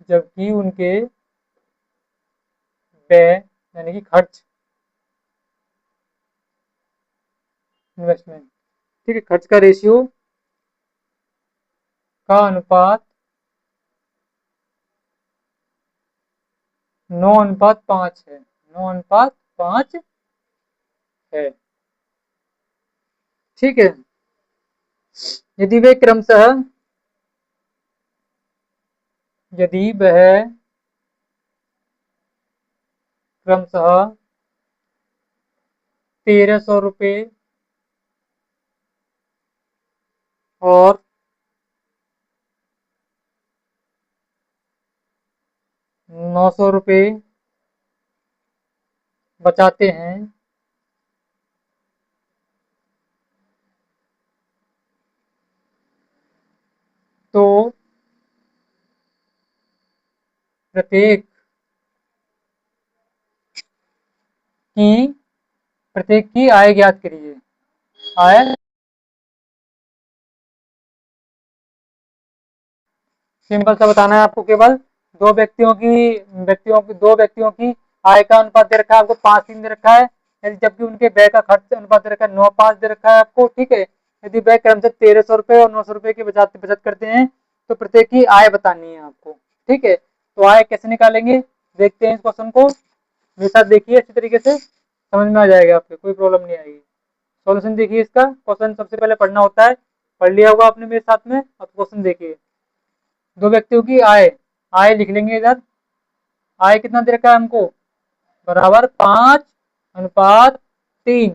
जबकि उनके व्यय यानी कि खर्च, इन्वेस्टमेंट, ठीक है, खर्च का रेशियो का अनुपात 9:5 है, 9:5 है, ठीक है। यदि वे क्रमशः, यदि वह क्रमशः 1,300 रुपये और 900 रुपये बचाते हैं, तो प्रत्येक की प्रत्येक की आय ज्ञात करिए। आय, सिंपल सा बताना है आपको केवल। दो व्यक्तियों की आय का अनुपात दे रखा है आपको 5:3 दे रखा है, जबकि उनके व्यय का खर्च अनुपात दे रखा है 9:5 दे रखा है आपको, ठीक है। यदि व्यय क्रमशः 1,300 रुपये और 900 रुपये की बचत करते हैं तो प्रत्येक की आय बतानी है आपको, ठीक है। तो आय कैसे निकालेंगे, देखते हैं इस क्वेश्चन को, मेरे साथ देखिए, अच्छी तरीके से समझ में आ जाएगा आपको, कोई प्रॉब्लम नहीं आएगी। सॉल्यूशन देखिए इसका, क्वेश्चन सबसे पहले पढ़ना होता है, पढ़ लिया होगा आपने मेरे साथ में। अब क्वेश्चन देखिए, दो व्यक्तियों की आय, आय लिख लेंगे इधर, आय कितना दे रखा है हमको, बराबर 5:3,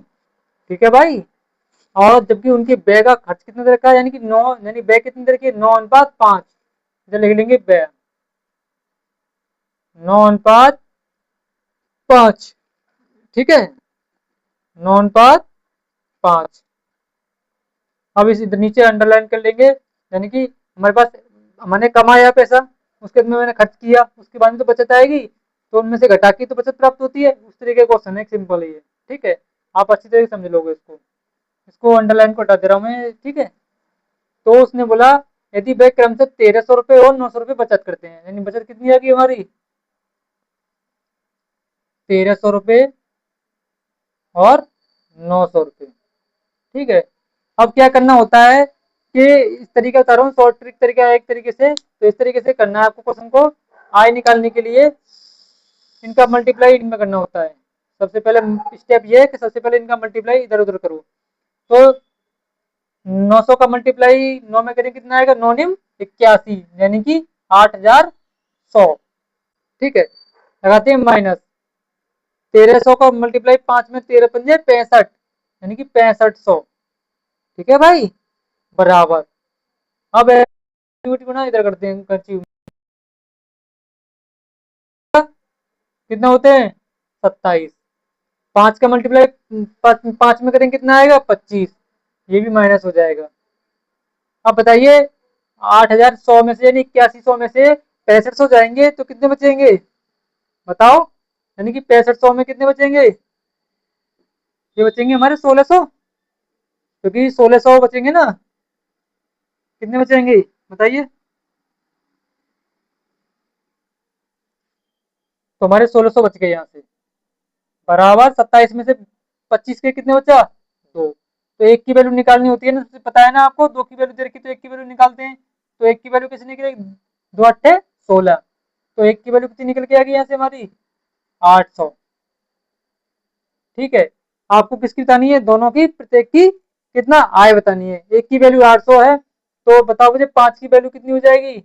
ठीक है भाई। और जबकि उनके व्यय का खर्च कितना दे रखा है, यानी कि 9, यानी व्यय कितनी दे रखी है, 9:5, इधर लिख लेंगे व्यय 9:5, ठीक है, 9:5। अब इस इधर नीचे अंडरलाइन कर लेंगे, यानी कि हमारे पास, मैंने कमाया पैसा, उसके बाद में मैंने खर्च किया, उसके बाद में तो बचत आएगी, तो उनमें से घटा के तो बचत प्राप्त होती है, उस तरीके का क्वेश्चन है, सिंपल है ये, ठीक है। आप अच्छी तरह से समझ लोगे इसको, इसको अंडरलाइन को हटा दे रहा हूँ मैं, ठीक है। तो उसने बोला यदि वे क्रम से 1,300 रुपये और 900 रुपये बचत करते हैं, यानी बचत कितनी आ गई हमारी, 1,300 रुपये और 900 रुपये, ठीक है। अब क्या करना होता है कि इस तरीका बता रहा हूँ, शॉर्ट ट्रिक तरीका है एक तरीके से, तो इस तरीके से करना है आपको क्वेश्चन को, आय निकालने के लिए इनका मल्टीप्लाई इनमें करना होता है, सबसे पहले स्टेप ये है कि सबसे पहले इनका मल्टीप्लाई इधर उधर करो। तो 900 का मल्टीप्लाई 9 में करें कितना आएगा, 9 निम 81, यानी कि 8100। ठीक है, लगाते हैं माइनस 1300 का मल्टीप्लाई 5 में 13 पंजे 65, यानी कि 6500। ठीक है भाई, बराबर। अब एक्टिविटी को ना इधर करते हैं, कितना होते हैं 27। 5 का मल्टीप्लाई 5 में करेंगे कितना आएगा 25, ये भी माइनस हो जाएगा। अब बताइए 8100 में से यानी 8100 में से 6500 जाएंगे तो कितने बचेंगे बताओ, यानी कि 6500 में कितने बचेंगे, ये बचेंगे हमारे 1600, क्योंकि 1600 बचेंगे ना, कितने बचेंगे बताइए। तो हमारे 1600 बच गए यहाँ से, बराबर 27 में से 25 के कितने बचा, दो। तो एक की वैल्यू निकालनी होती है ना, तो पता है ना आपको, दो की वैल्यू दे रखी तो एक की वैल्यू निकालते हैं। तो एक की वैल्यू कैसे निकलेगी, दो अट्ठे 16, तो एक की वैल्यू कितनी निकल के आ गई यहाँ से हमारी 800। ठीक है, आपको किसकी बतानी है, दोनों की, प्रत्येक की कितना आय बतानी है। एक की वैल्यू 800 है, तो बताओ मुझे 5 की वैल्यू कितनी हो जाएगी,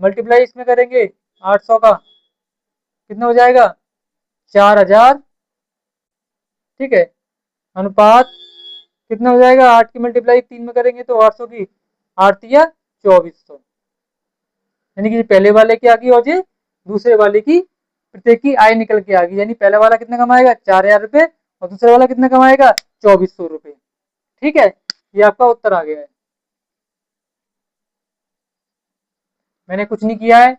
मल्टीप्लाई इसमें करेंगे 800 का, कितना हो जाएगा 4000। ठीक है, अनुपात कितना हो जाएगा, 8 की मल्टीप्लाई 3 में करेंगे तो 800 की 8 या 2400, यानी कि पहले वाले की आ गई और ये दूसरे वाले की प्रत्येक की आय निकल के आ गई, यानी पहला वाला कितना कमाएगा 4000 रुपये और दूसरा वाला कितना कमाएगा 2400 रुपये। ठीक है, ये आपका उत्तर आ गया है। मैंने कुछ नहीं किया है,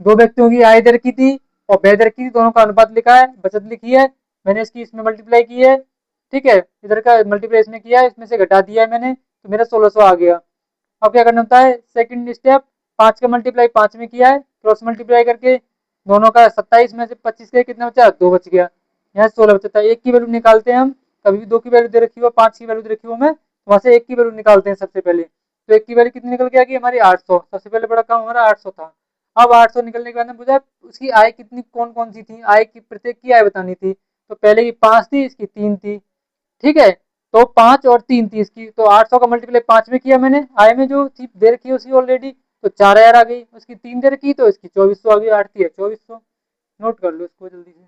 दो व्यक्तियों की आय दर की थी और व्यय दर की थी, दोनों का अनुपात लिखा है, बचत लिखी है, मैंने इसकी इसमें मल्टीप्लाई की है। ठीक है, इधर का मल्टीप्लाई इसमें किया है, इसमें से घटा दिया है मैंने, तो मेरा 1600 आ गया। अब क्या करना होता है, सेकंड स्टेप, 5 का मल्टीप्लाई 5 में किया है, क्रॉस मल्टीप्लाई करके दोनों का 27 में से 25 के कितना बचा, दो बच गया, यहाँ 16 बचता है। एक की वैल्यू निकालते हैं हम, कभी भी दो की वैल्यू दे रखी हो, 5 की वैल्यू दे रखी हो, मैं वहां से एक की वैल्यू निकालते हैं सबसे पहले। तो एक की वैल्यू कितनी निकल के आ गई हमारी 800, सबसे पहले बड़ा काम हमारा 800 था। अब 800 निकलने के बाद में पूछा उसकी आय कितनी कौन कौन सी थी, आय की प्रत्येक की आय बतानी थी। तो पहले की 5 थी, इसकी 3 थी। ठीक है, तो 5 और 3 थी इसकी, तो 800 का मल्टीप्लाई 5 में किया मैंने, आय में जो थी दे रखी है उसकी ऑलरेडी, तो 4000 आ गई, उसकी 3 दे रखी तो इसकी 2400 आ गई, 8 थी 2400। नोट कर लो इसको जल्दी से,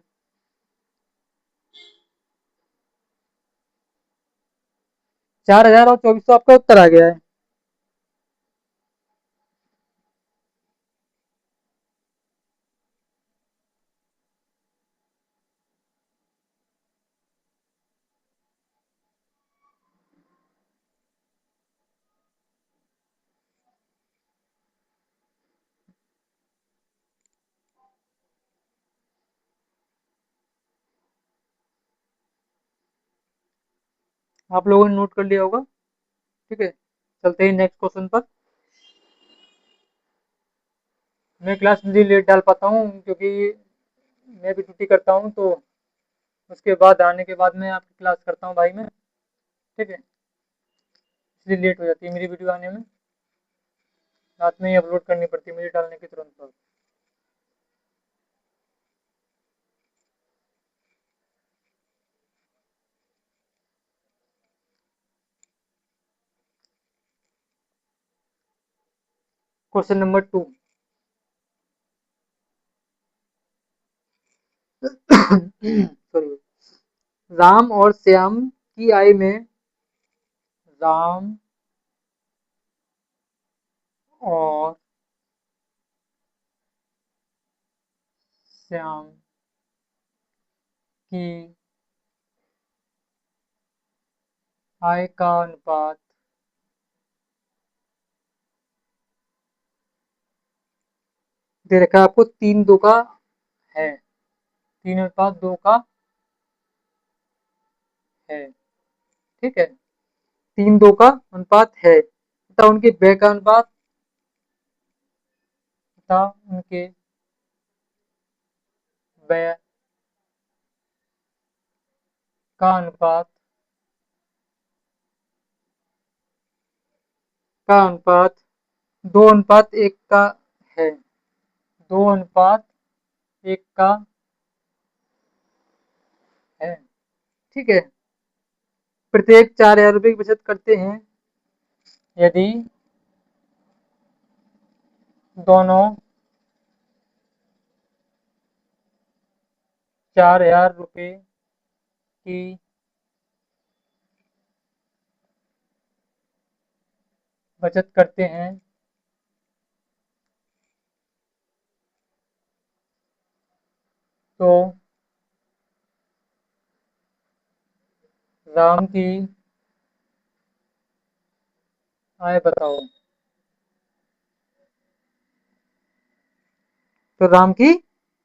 4000 और 2400 आपका उत्तर आ गया है। आप लोगों ने नोट कर लिया होगा। ठीक है, चलते हैं नेक्स्ट क्वेश्चन पर। मैं क्लास में लेट डाल पाता हूँ क्योंकि मैं भी ड्यूटी करता हूँ, तो उसके बाद आने के बाद मैं आपकी क्लास करता हूँ भाई मैं। ठीक है, इसलिए लेट हो जाती है मेरी वीडियो आने में, रात में ही अपलोड करनी पड़ती है मुझे डालने के तुरंत बाद। Question number 2। सॉरी, राम और श्याम की आय में, राम और श्याम की आय का अनुपात दे रखा है आपको, 3:2 का है, 3:2 का है। ठीक है, 3:2 का अनुपात है तथा उनके व्यय का अनुपात, तथा उनके व्यय का अनुपात, का अनुपात 2:1 का है, 2:1 का है। ठीक है, प्रत्येक 4,000 रुपये की बचत करते हैं यदि दोनों 4,000 रुपये की बचत करते हैं तो राम की आय बताओ। तो राम की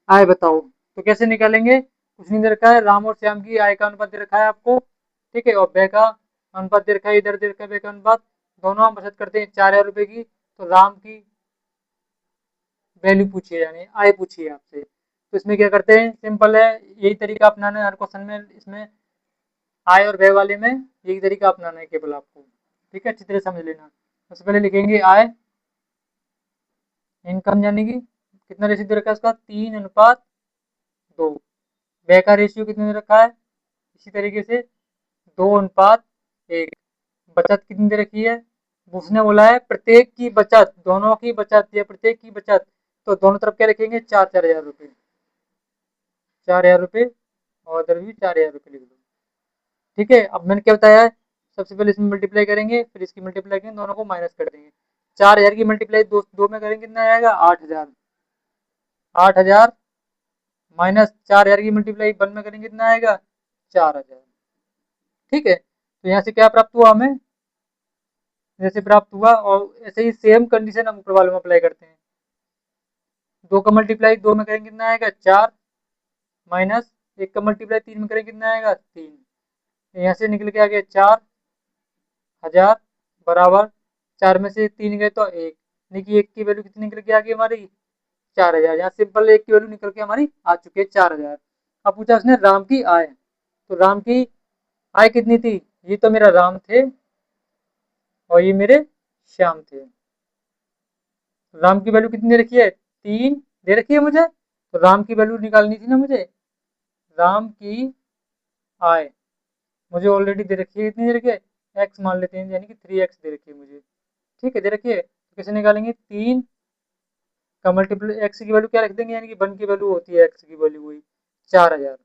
आय बताओ, तो कैसे निकालेंगे? कुछ नहीं दे रखा है, राम और श्याम की आय का अनुपात दे रखा है आपको, ठीक है, और व्यय का अनुपात दे रखा है, इधर दे रखा है व्यय का अनुपात। दोनों हम बचत करते हैं 4,000 रुपये की, तो राम की वैल्यू पूछिए यानी आय पूछिए आपसे, तो इसमें क्या करते हैं, सिंपल है, यही तरीका अपनाना है हर क्वेश्चन में, इसमें आय और व्यय वाले में यही तरीका अपनाना है केवल आपको, ठीक है, अच्छी तरह समझ लेना। सबसे पहले लिखेंगे आय, इनकम यानी कि कितना रेशियो दे रखा है उसका, 3:2। व्यय का रेशियो कितने दे रखा है, इसी तरीके से 2:1। बचत कितनी दे रखी है, उसने बोला है प्रत्येक की बचत, दोनों की बचत या प्रत्येक की बचत, तो दोनों तरफ क्या रखेंगे, 4,000 रुपये, 4,000 रुपये, और इधर भी 4,000 रुपये लिख दो, ठीक है। अब मैंने क्या बताया है, सबसे पहले इसमें मल्टीप्लाई करेंगे, फिर इसकी मल्टीप्लाई करेंगे, दोनों को माइनस कर देंगे। 4,000 की मल्टीप्लाई दो में करेंगे कितना आएगा, 8,000। 8,000 माइनस 4,000 की मल्टीप्लाई 1 में करेंगे कितना आएगा, 4,000, ठीक है। तो यहाँ से क्या प्राप्त हुआ हमें, जैसे प्राप्त हुआ, और ऐसे ही सेम कंडीशन हम ऊपर वालों में अप्लाई करते हैं। 2 का मल्टीप्लाई 2 में करेंगे कितना आएगा, 4, माइनस 1 का मल्टीप्लाई 3 में करेंगे कितना आएगा, 3। यहाँ से निकल के आ गया 4,000 बराबर, 4 में से 3 गए तो 1, यानी कि 1 की वैल्यू कितनी निकल के आ गई हमारी, 4,000। यहाँ सिंपल 1 की वैल्यू निकल के हमारी आ चुकी है 4,000। अब पूछा उसने राम की आय, तो राम की आय कितनी थी, ये तो मेरा राम थे और ये मेरे श्याम थे। राम की वैल्यू कितनी दे रखी है, 3 दे रखी है मुझे, तो राम की वैल्यू निकालनी थी ना मुझे। राम की आय मुझे ऑलरेडी दे रखी है, कितनी दे रखी है, एक्स मान लेते हैं, यानी कि 3x दे रखी है मुझे, ठीक है, दे रखी है, तो कैसे निकालेंगे, 3 का मल्टीप्लाई एक्स की वैल्यू क्या रख देंगे, यानी कि 1 की वैल्यू होती है एक्स की वैल्यू हुई 4,000,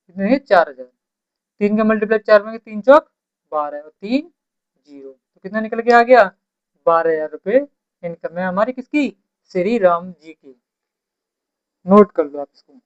कितने है, 4,000। 3 का मल्टीप्लाई 4 में, 3 चौक 12 और 3 0, तो कितना निकल के आ गया, 12,000 रुपये इनकम है हमारी किसकी, श्री राम जी की। नोट कर लो आप इसको।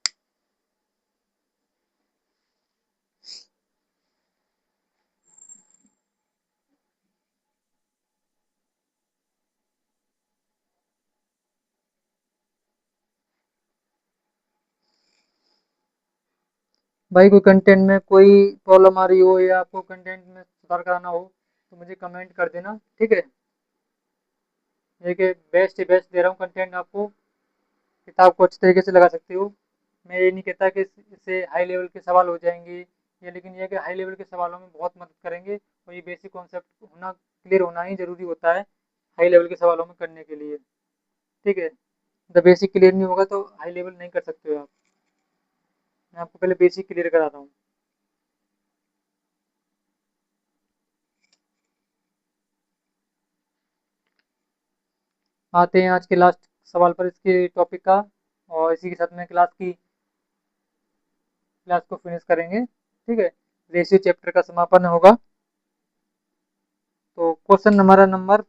भाई कोई कंटेंट में कोई प्रॉब्लम आ रही हो या आपको कंटेंट में सुधार कराना हो तो मुझे कमेंट कर देना, ठीक है। देखिए बेस्ट से बेस्ट दे रहा हूँ कंटेंट आपको, किताब को अच्छी तरीके से लगा सकते हो। मैं ये नहीं कहता कि इससे हाई लेवल के सवाल हो जाएंगे ये, लेकिन ये है कि हाई लेवल के सवालों में बहुत मदद करेंगे, और ये बेसिक कॉन्सेप्ट होना, क्लियर होना ही ज़रूरी होता है हाई लेवल के सवालों में करने के लिए, ठीक है। द बेसिक क्लियर नहीं होगा तो हाई लेवल नहीं कर सकते हो आप। मैं आपको पहले बेसिक क्लियर कराता हूँ। आते हैं आज के लास्ट सवाल पर इसके टॉपिक का, और इसी के साथ में क्लास को फिनिश करेंगे, ठीक है। रेशियो चैप्टर का समापन होगा। तो क्वेश्चन हमारा नंबर,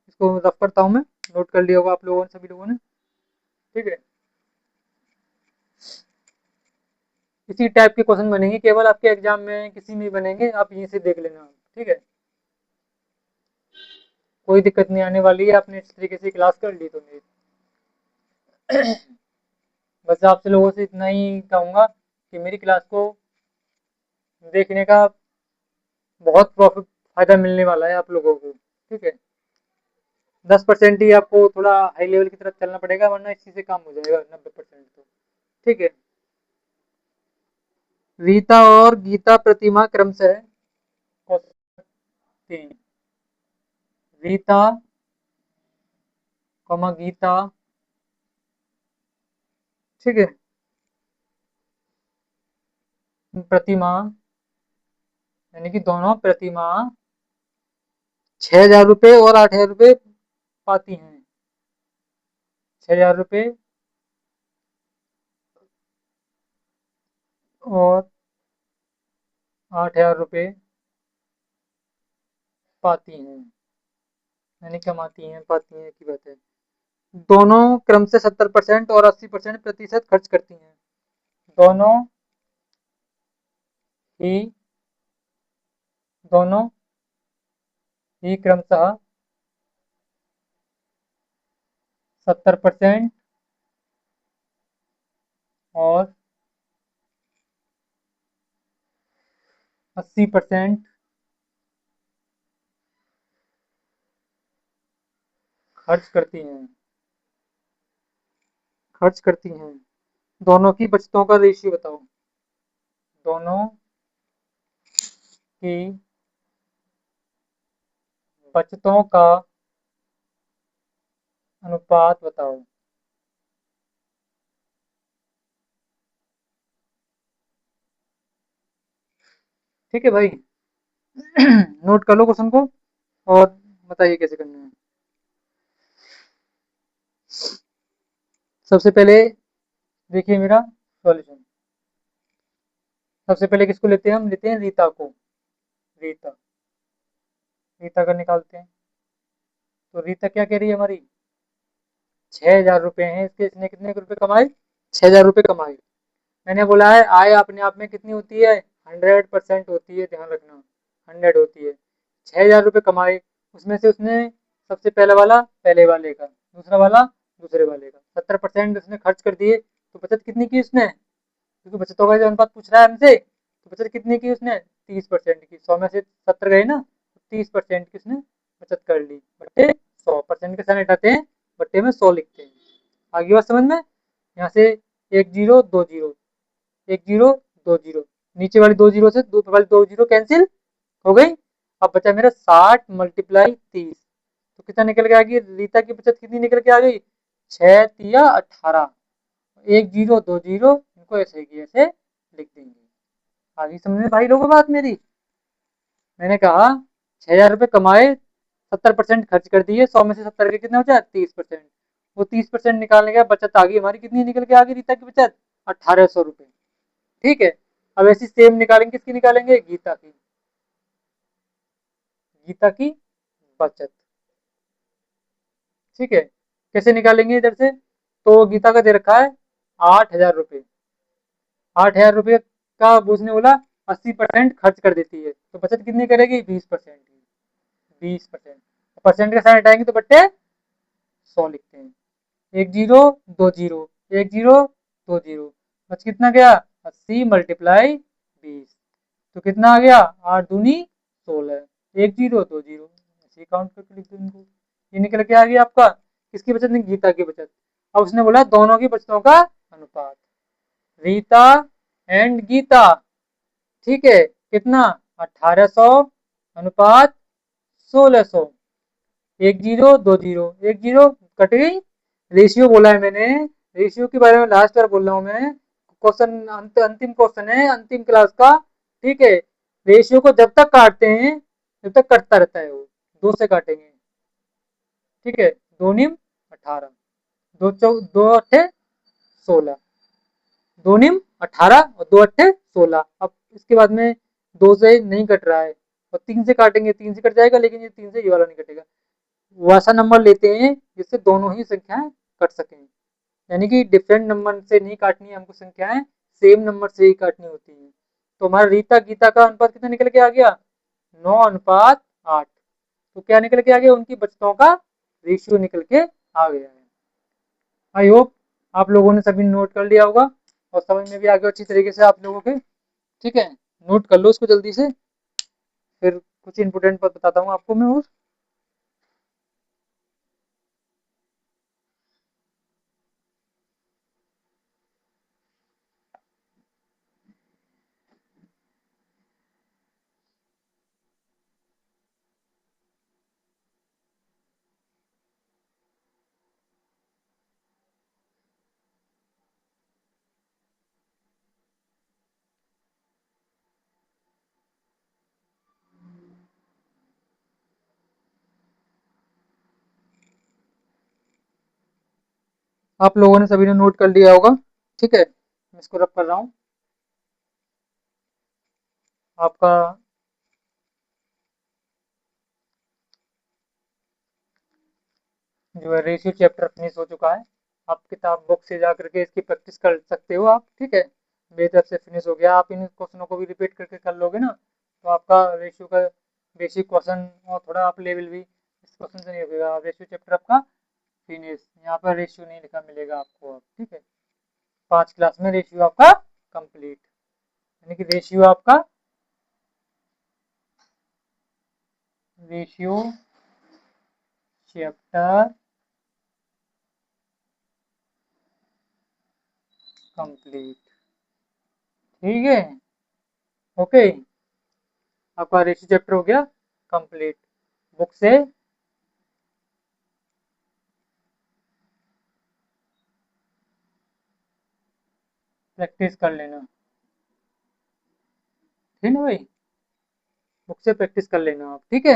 इसको रफ करता हूँ मैं, नोट कर लिया होगा आप लोगों ने, सभी लोगों ने, ठीक है। इसी टाइप के क्वेश्चन बनेंगे, केवल आपके एग्जाम में किसी में बनेंगे, आप यहीं से देख लेना, ठीक है। कोई दिक्कत नहीं आने वाली है, आपने इस तरीके से क्लास कर ली तो मेरी। बस आपसे लोगों से इतना ही कहूँगा कि मेरी क्लास को देखने का बहुत प्रॉफिट फायदा मिलने वाला है आप लोगों को, ठीक है। 10% ही आपको थोड़ा हाई लेवल की तरफ चलना पड़ेगा, वरना इसी से काम हो जाएगा 90% तो, ठीक है। रीता और गीता प्रतिमा क्रमशः, क्वेश्चन 3, रीता कमा गीता, ठीक है, प्रतिमाह, यानी कि दोनों प्रतिमाह 6,000 रुपये और 8,000 रुपये पाती हैं। 6,000 रुपये और 8,000 रुपये पाती हैं, यानी कमाती हैं, पाती हैं की बात है। दोनों क्रम से 70% और 80% प्रतिशत खर्च करती हैं। दोनों ही दोनों ही क्रमशः 70% और 80% खर्च करती हैं, खर्च करती हैं। दोनों की बचतों का रेशियो बताओ। दोनों की बचतों का अनुपात बताओ। ठीक है भाई। नोट कर लो क्वेश्चन को और बताइए कैसे करना है। सबसे पहले देखिए मेरा सॉल्यूशन। सबसे पहले किसको लेते हैं? हम लेते हैं रीता को। रीता, रीता का निकालते हैं। तो रीता क्या कह रही है हमारी? 6,000 रुपये हैं इसके, इसने कितने रुपए कमाए? 6,000 रुपये कमाए। मैंने बोला है आय अपने आप में कितनी होती है? 100% होती है, ध्यान रखना। 100 होती है। 6,000 रुपये कमाए, उसमें से उसने सबसे पहला वाला पहले वाले का, दूसरा वाला दूसरे वाले का 70% उसने खर्च कर दिए। तो बचत कितनी की उसने? क्योंकि बचतों का जो अनुपात पूछ रहा है हमसे, तो बचत कितनी की उसने? 30% की। 100 में से 70 गए ना, तो 30% की उसने बचत कर ली। बट्टे 100% के साथ हटाते हैं, बट्टे में 100 लिखते हैं। आगे बात समझ में? यहाँ से एक जीरो दो जीरो, एक जीरो दो जीरो, नीचे वाली दो जीरो से दो वाली दो जीरो कैंसिल हो गई। अब बचा मेरा 60 × 30। तो कितना निकल के आ गई? रीता की बचत कितनी निकल के आ गई? 6×3 = 18। एक जीरो दो जीरो, इनको ऐसे की ऐसे लिख देंगे। आगे समझ में भाई लोगों बात मेरी? मैंने कहा 6,000 रुपये कमाए, 70% खर्च कर दिए, 100 में से 70 के कितने बचा? 30%। वो 30% निकालने के बाद बचत आ गई हमारी, कितनी निकल के आ गई रीता की बचत? 1,800 रुपये। ठीक है। अब ऐसी सेम निकालेंगे, किसकी निकालेंगे? गीता की। गीता की बचत। ठीक है। कैसे निकालेंगे इधर से? तो गीता का दे रखा है 8,000 रुपये। 8,000 रुपये का उसने बोला 80% खर्च कर देती है, तो बचत कितनी करेगी? 20% की। 20% परसेंट के साथ हटाएंगे तो बट्टे 100 लिखते हैं। एक जीरो दो जीरो, एक जीरो दो जीरो, बच कितना गया? 80 × 20। तो कितना आ गया? 8 दूनी 16। एक जीरो दो जीरो, ऐसे काउंट करके लिख दो इनको। ये निकल के आ गया आपका किसकी बचत? नहीं, गीता की बचत। अब उसने बोला दोनों की बचतों का अनुपात, रीता एंड गीता। ठीक है। कितना? 1,800 अनुपात 1,600। एक जीरो दो जीरो, एक जीरो कट गई। रेशियो बोला है मैंने, रेशियो के बारे में लास्ट बार बोल रहा हूँ मैं। क्वेश्चन अंतिम क्वेश्चन है अंतिम क्लास का। ठीक है। रेशियो को जब तक काटते हैं जब तक कटता रहता है, वो दो से काटेंगे। ठीक है। दो निम 18, दो चौ दो अट्ठे 16, दो निम 18 और दो अट्ठे 16। अब इसके बाद में दो से नहीं कट रहा है, और तीन से काटेंगे, तीन से कट जाएगा, लेकिन ये तीन से ये वाला नहीं कटेगा। वैसा नंबर लेते हैं जिससे दोनों ही संख्याएं कट सकें, यानी कि डिफरेंट नंबर से नहीं काटनी है हमको संख्याएं, सेम नंबर से ही काटनी होती है। तो हमारा रीता गीता का अनुपात कितना निकल के आ गया? 9:8। तो क्या निकल के आ गया? उनकी बचतों का रेशियो निकल के आ गया है। आई होप आप लोगों ने सभी नोट कर लिया होगा और समझ में भी आ गया अच्छी तरीके से आप लोगों के। ठीक है। नोट कर लो इसको जल्दी से, फिर कुछ इंपोर्टेंट बात बताता हूँ आपको मैं। और आप लोगों ने सभी ने नोट कर लिया होगा। ठीक है, मैं इसको रब कर रहा हूँ। आपका जो है रेशियो चैप्टर फिनिश हो चुका है। आप किताब बुक से जा करके इसकी प्रैक्टिस कर सकते हो आप। ठीक है, मेरी तरफ से फिनिश हो गया। आप इन क्वेश्चनों को भी रिपीट करके कर लोगे ना, तो आपका रेशियो का बेसिक क्वेश्चन और थोड़ा आप लेवल भी इस क्वेश्चन से नहीं होगा। रेशियो चैप्टर आपका फिनिश। यहाँ पर रेशियो नहीं लिखा मिलेगा आपको अब। ठीक है, 5 क्लास में रेशियो आपका कंप्लीट, यानी कि रेशियो चैप्टर कंप्लीट। ठीक है, ओके, आपका रेशियो चैप्टर हो गया कंप्लीट। बुक से प्रैक्टिस कर लेना। ठीक है भाई, बुक से प्रैक्टिस कर लेना आप। ठीक है,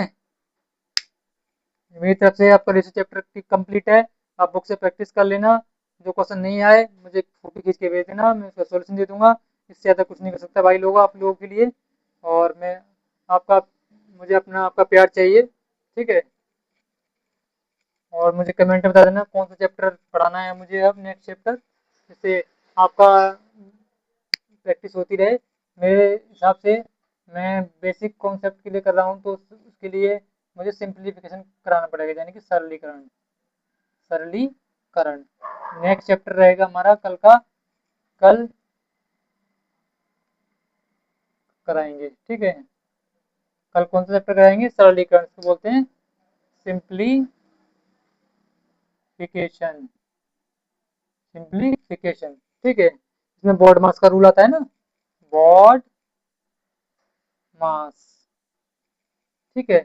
मेरी तरफ से आपका रेशियो चैप्टर कंप्लीट है। आप बुक से प्रैक्टिस कर लेना। जो क्वेश्चन नहीं आए मुझे फोटो खींच के भेज देना, मैं उसका सोल्यूशन दे दूंगा। इससे ज़्यादा कुछ नहीं कर सकता भाई लोग आप लोगों के लिए। और मैं आपका मुझे अपना आपका प्यार चाहिए। ठीक है, और मुझे कमेंट में बता देना कौन सा चैप्टर पढ़ाना है मुझे अब नेक्स्ट चैप्टर, जिससे आपका प्रैक्टिस होती रहे। मेरे हिसाब से मैं बेसिक कॉन्सेप्ट के लिए कर रहा हूँ, तो उसके लिए मुझे सिंप्लीफिकेशन कराना पड़ेगा, यानी कि सरलीकरण। सरलीकरण नेक्स्ट चैप्टर रहेगा हमारा कल का। कल कराएंगे। ठीक है, कल कौन सा चैप्टर कराएंगे? सरलीकरण को बोलते हैं सिंप्लीफिकेशन। सिंप्लीफिकेशन। ठीक है, इसमें बोर्ड मास का रूल आता है ना, बोर्ड मास। ठीक है,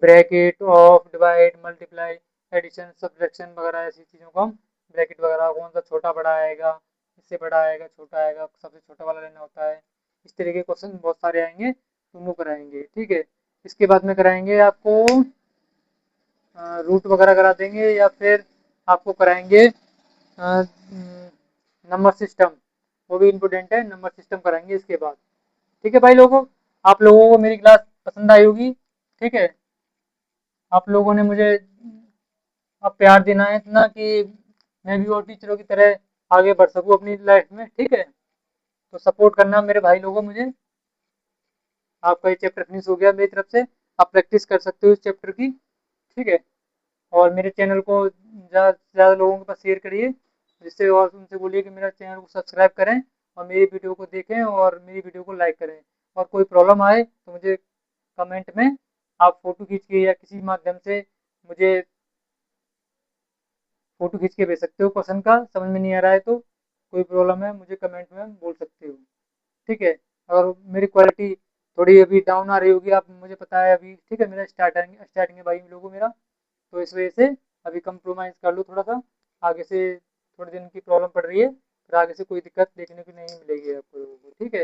bracket, of, divide, multiply, addition, subtraction वगैरह ऐसी चीज़ों को हम ब्रैकेट वगैरह कौन सा छोटा बड़ा आएगा, इससे बड़ा आएगा, छोटा आएगा, सबसे छोटा वाला लेना होता है। इस तरह के क्वेश्चन बहुत सारे आएंगे, तो वो कराएंगे। ठीक है, इसके बाद में कराएंगे आपको रूट वगैरह करा देंगे, या फिर आपको कराएंगे नंबर सिस्टम। वो भी इम्पोर्टेंट है, नंबर सिस्टम कराएंगे इसके बाद। ठीक है भाई लोगों, आप लोगों को मेरी क्लास पसंद आई होगी। ठीक है, आप लोगों ने मुझे अब प्यार देना है इतना कि मैं भी और टीचरों की तरह आगे बढ़ सकूं अपनी लाइफ में। ठीक है, तो सपोर्ट करना मेरे भाई लोगों मुझे। आपका ये चैप्टर फिनिश हो गया मेरी तरफ से। आप प्रैक्टिस कर सकते हो इस चैप्टर की। ठीक है, और मेरे चैनल को ज़्यादा से ज़्यादा लोगों के पास शेयर करिए, जिससे और उनसे बोलिए कि मेरा चैनल को सब्सक्राइब करें और मेरी वीडियो को देखें और मेरी वीडियो को लाइक करें। और कोई प्रॉब्लम आए तो मुझे कमेंट में आप फ़ोटो खींच के या किसी माध्यम से मुझे फ़ोटो खींच के भेज सकते हो। क्वेश्चन का समझ में नहीं आ रहा है तो कोई प्रॉब्लम है मुझे कमेंट में बोल सकते हो। ठीक है, और मेरी क्वालिटी थोड़ी अभी डाउन आ रही होगी, आप मुझे पता है अभी। ठीक है, मेरा स्टार्टिंग है भाई लोगों मेरा, तो इस वजह से अभी कंप्रोमाइज़ कर लो थोड़ा सा। आगे से थोड़े दिन की प्रॉब्लम पड़ रही है, फिर आगे से कोई दिक्कत देखने को नहीं मिलेगी आपको लोगों को। ठीक है,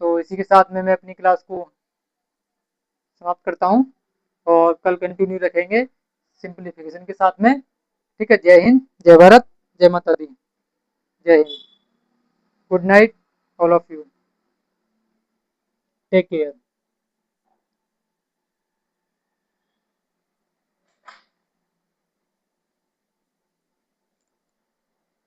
तो इसी के साथ में मैं अपनी क्लास को समाप्त करता हूँ, और कल कंटिन्यू रखेंगे सिंप्लीफिकेशन के साथ में। ठीक है, जय हिंद, जय भारत, जय माता दी, जय हिंद। Good night all of you, take care.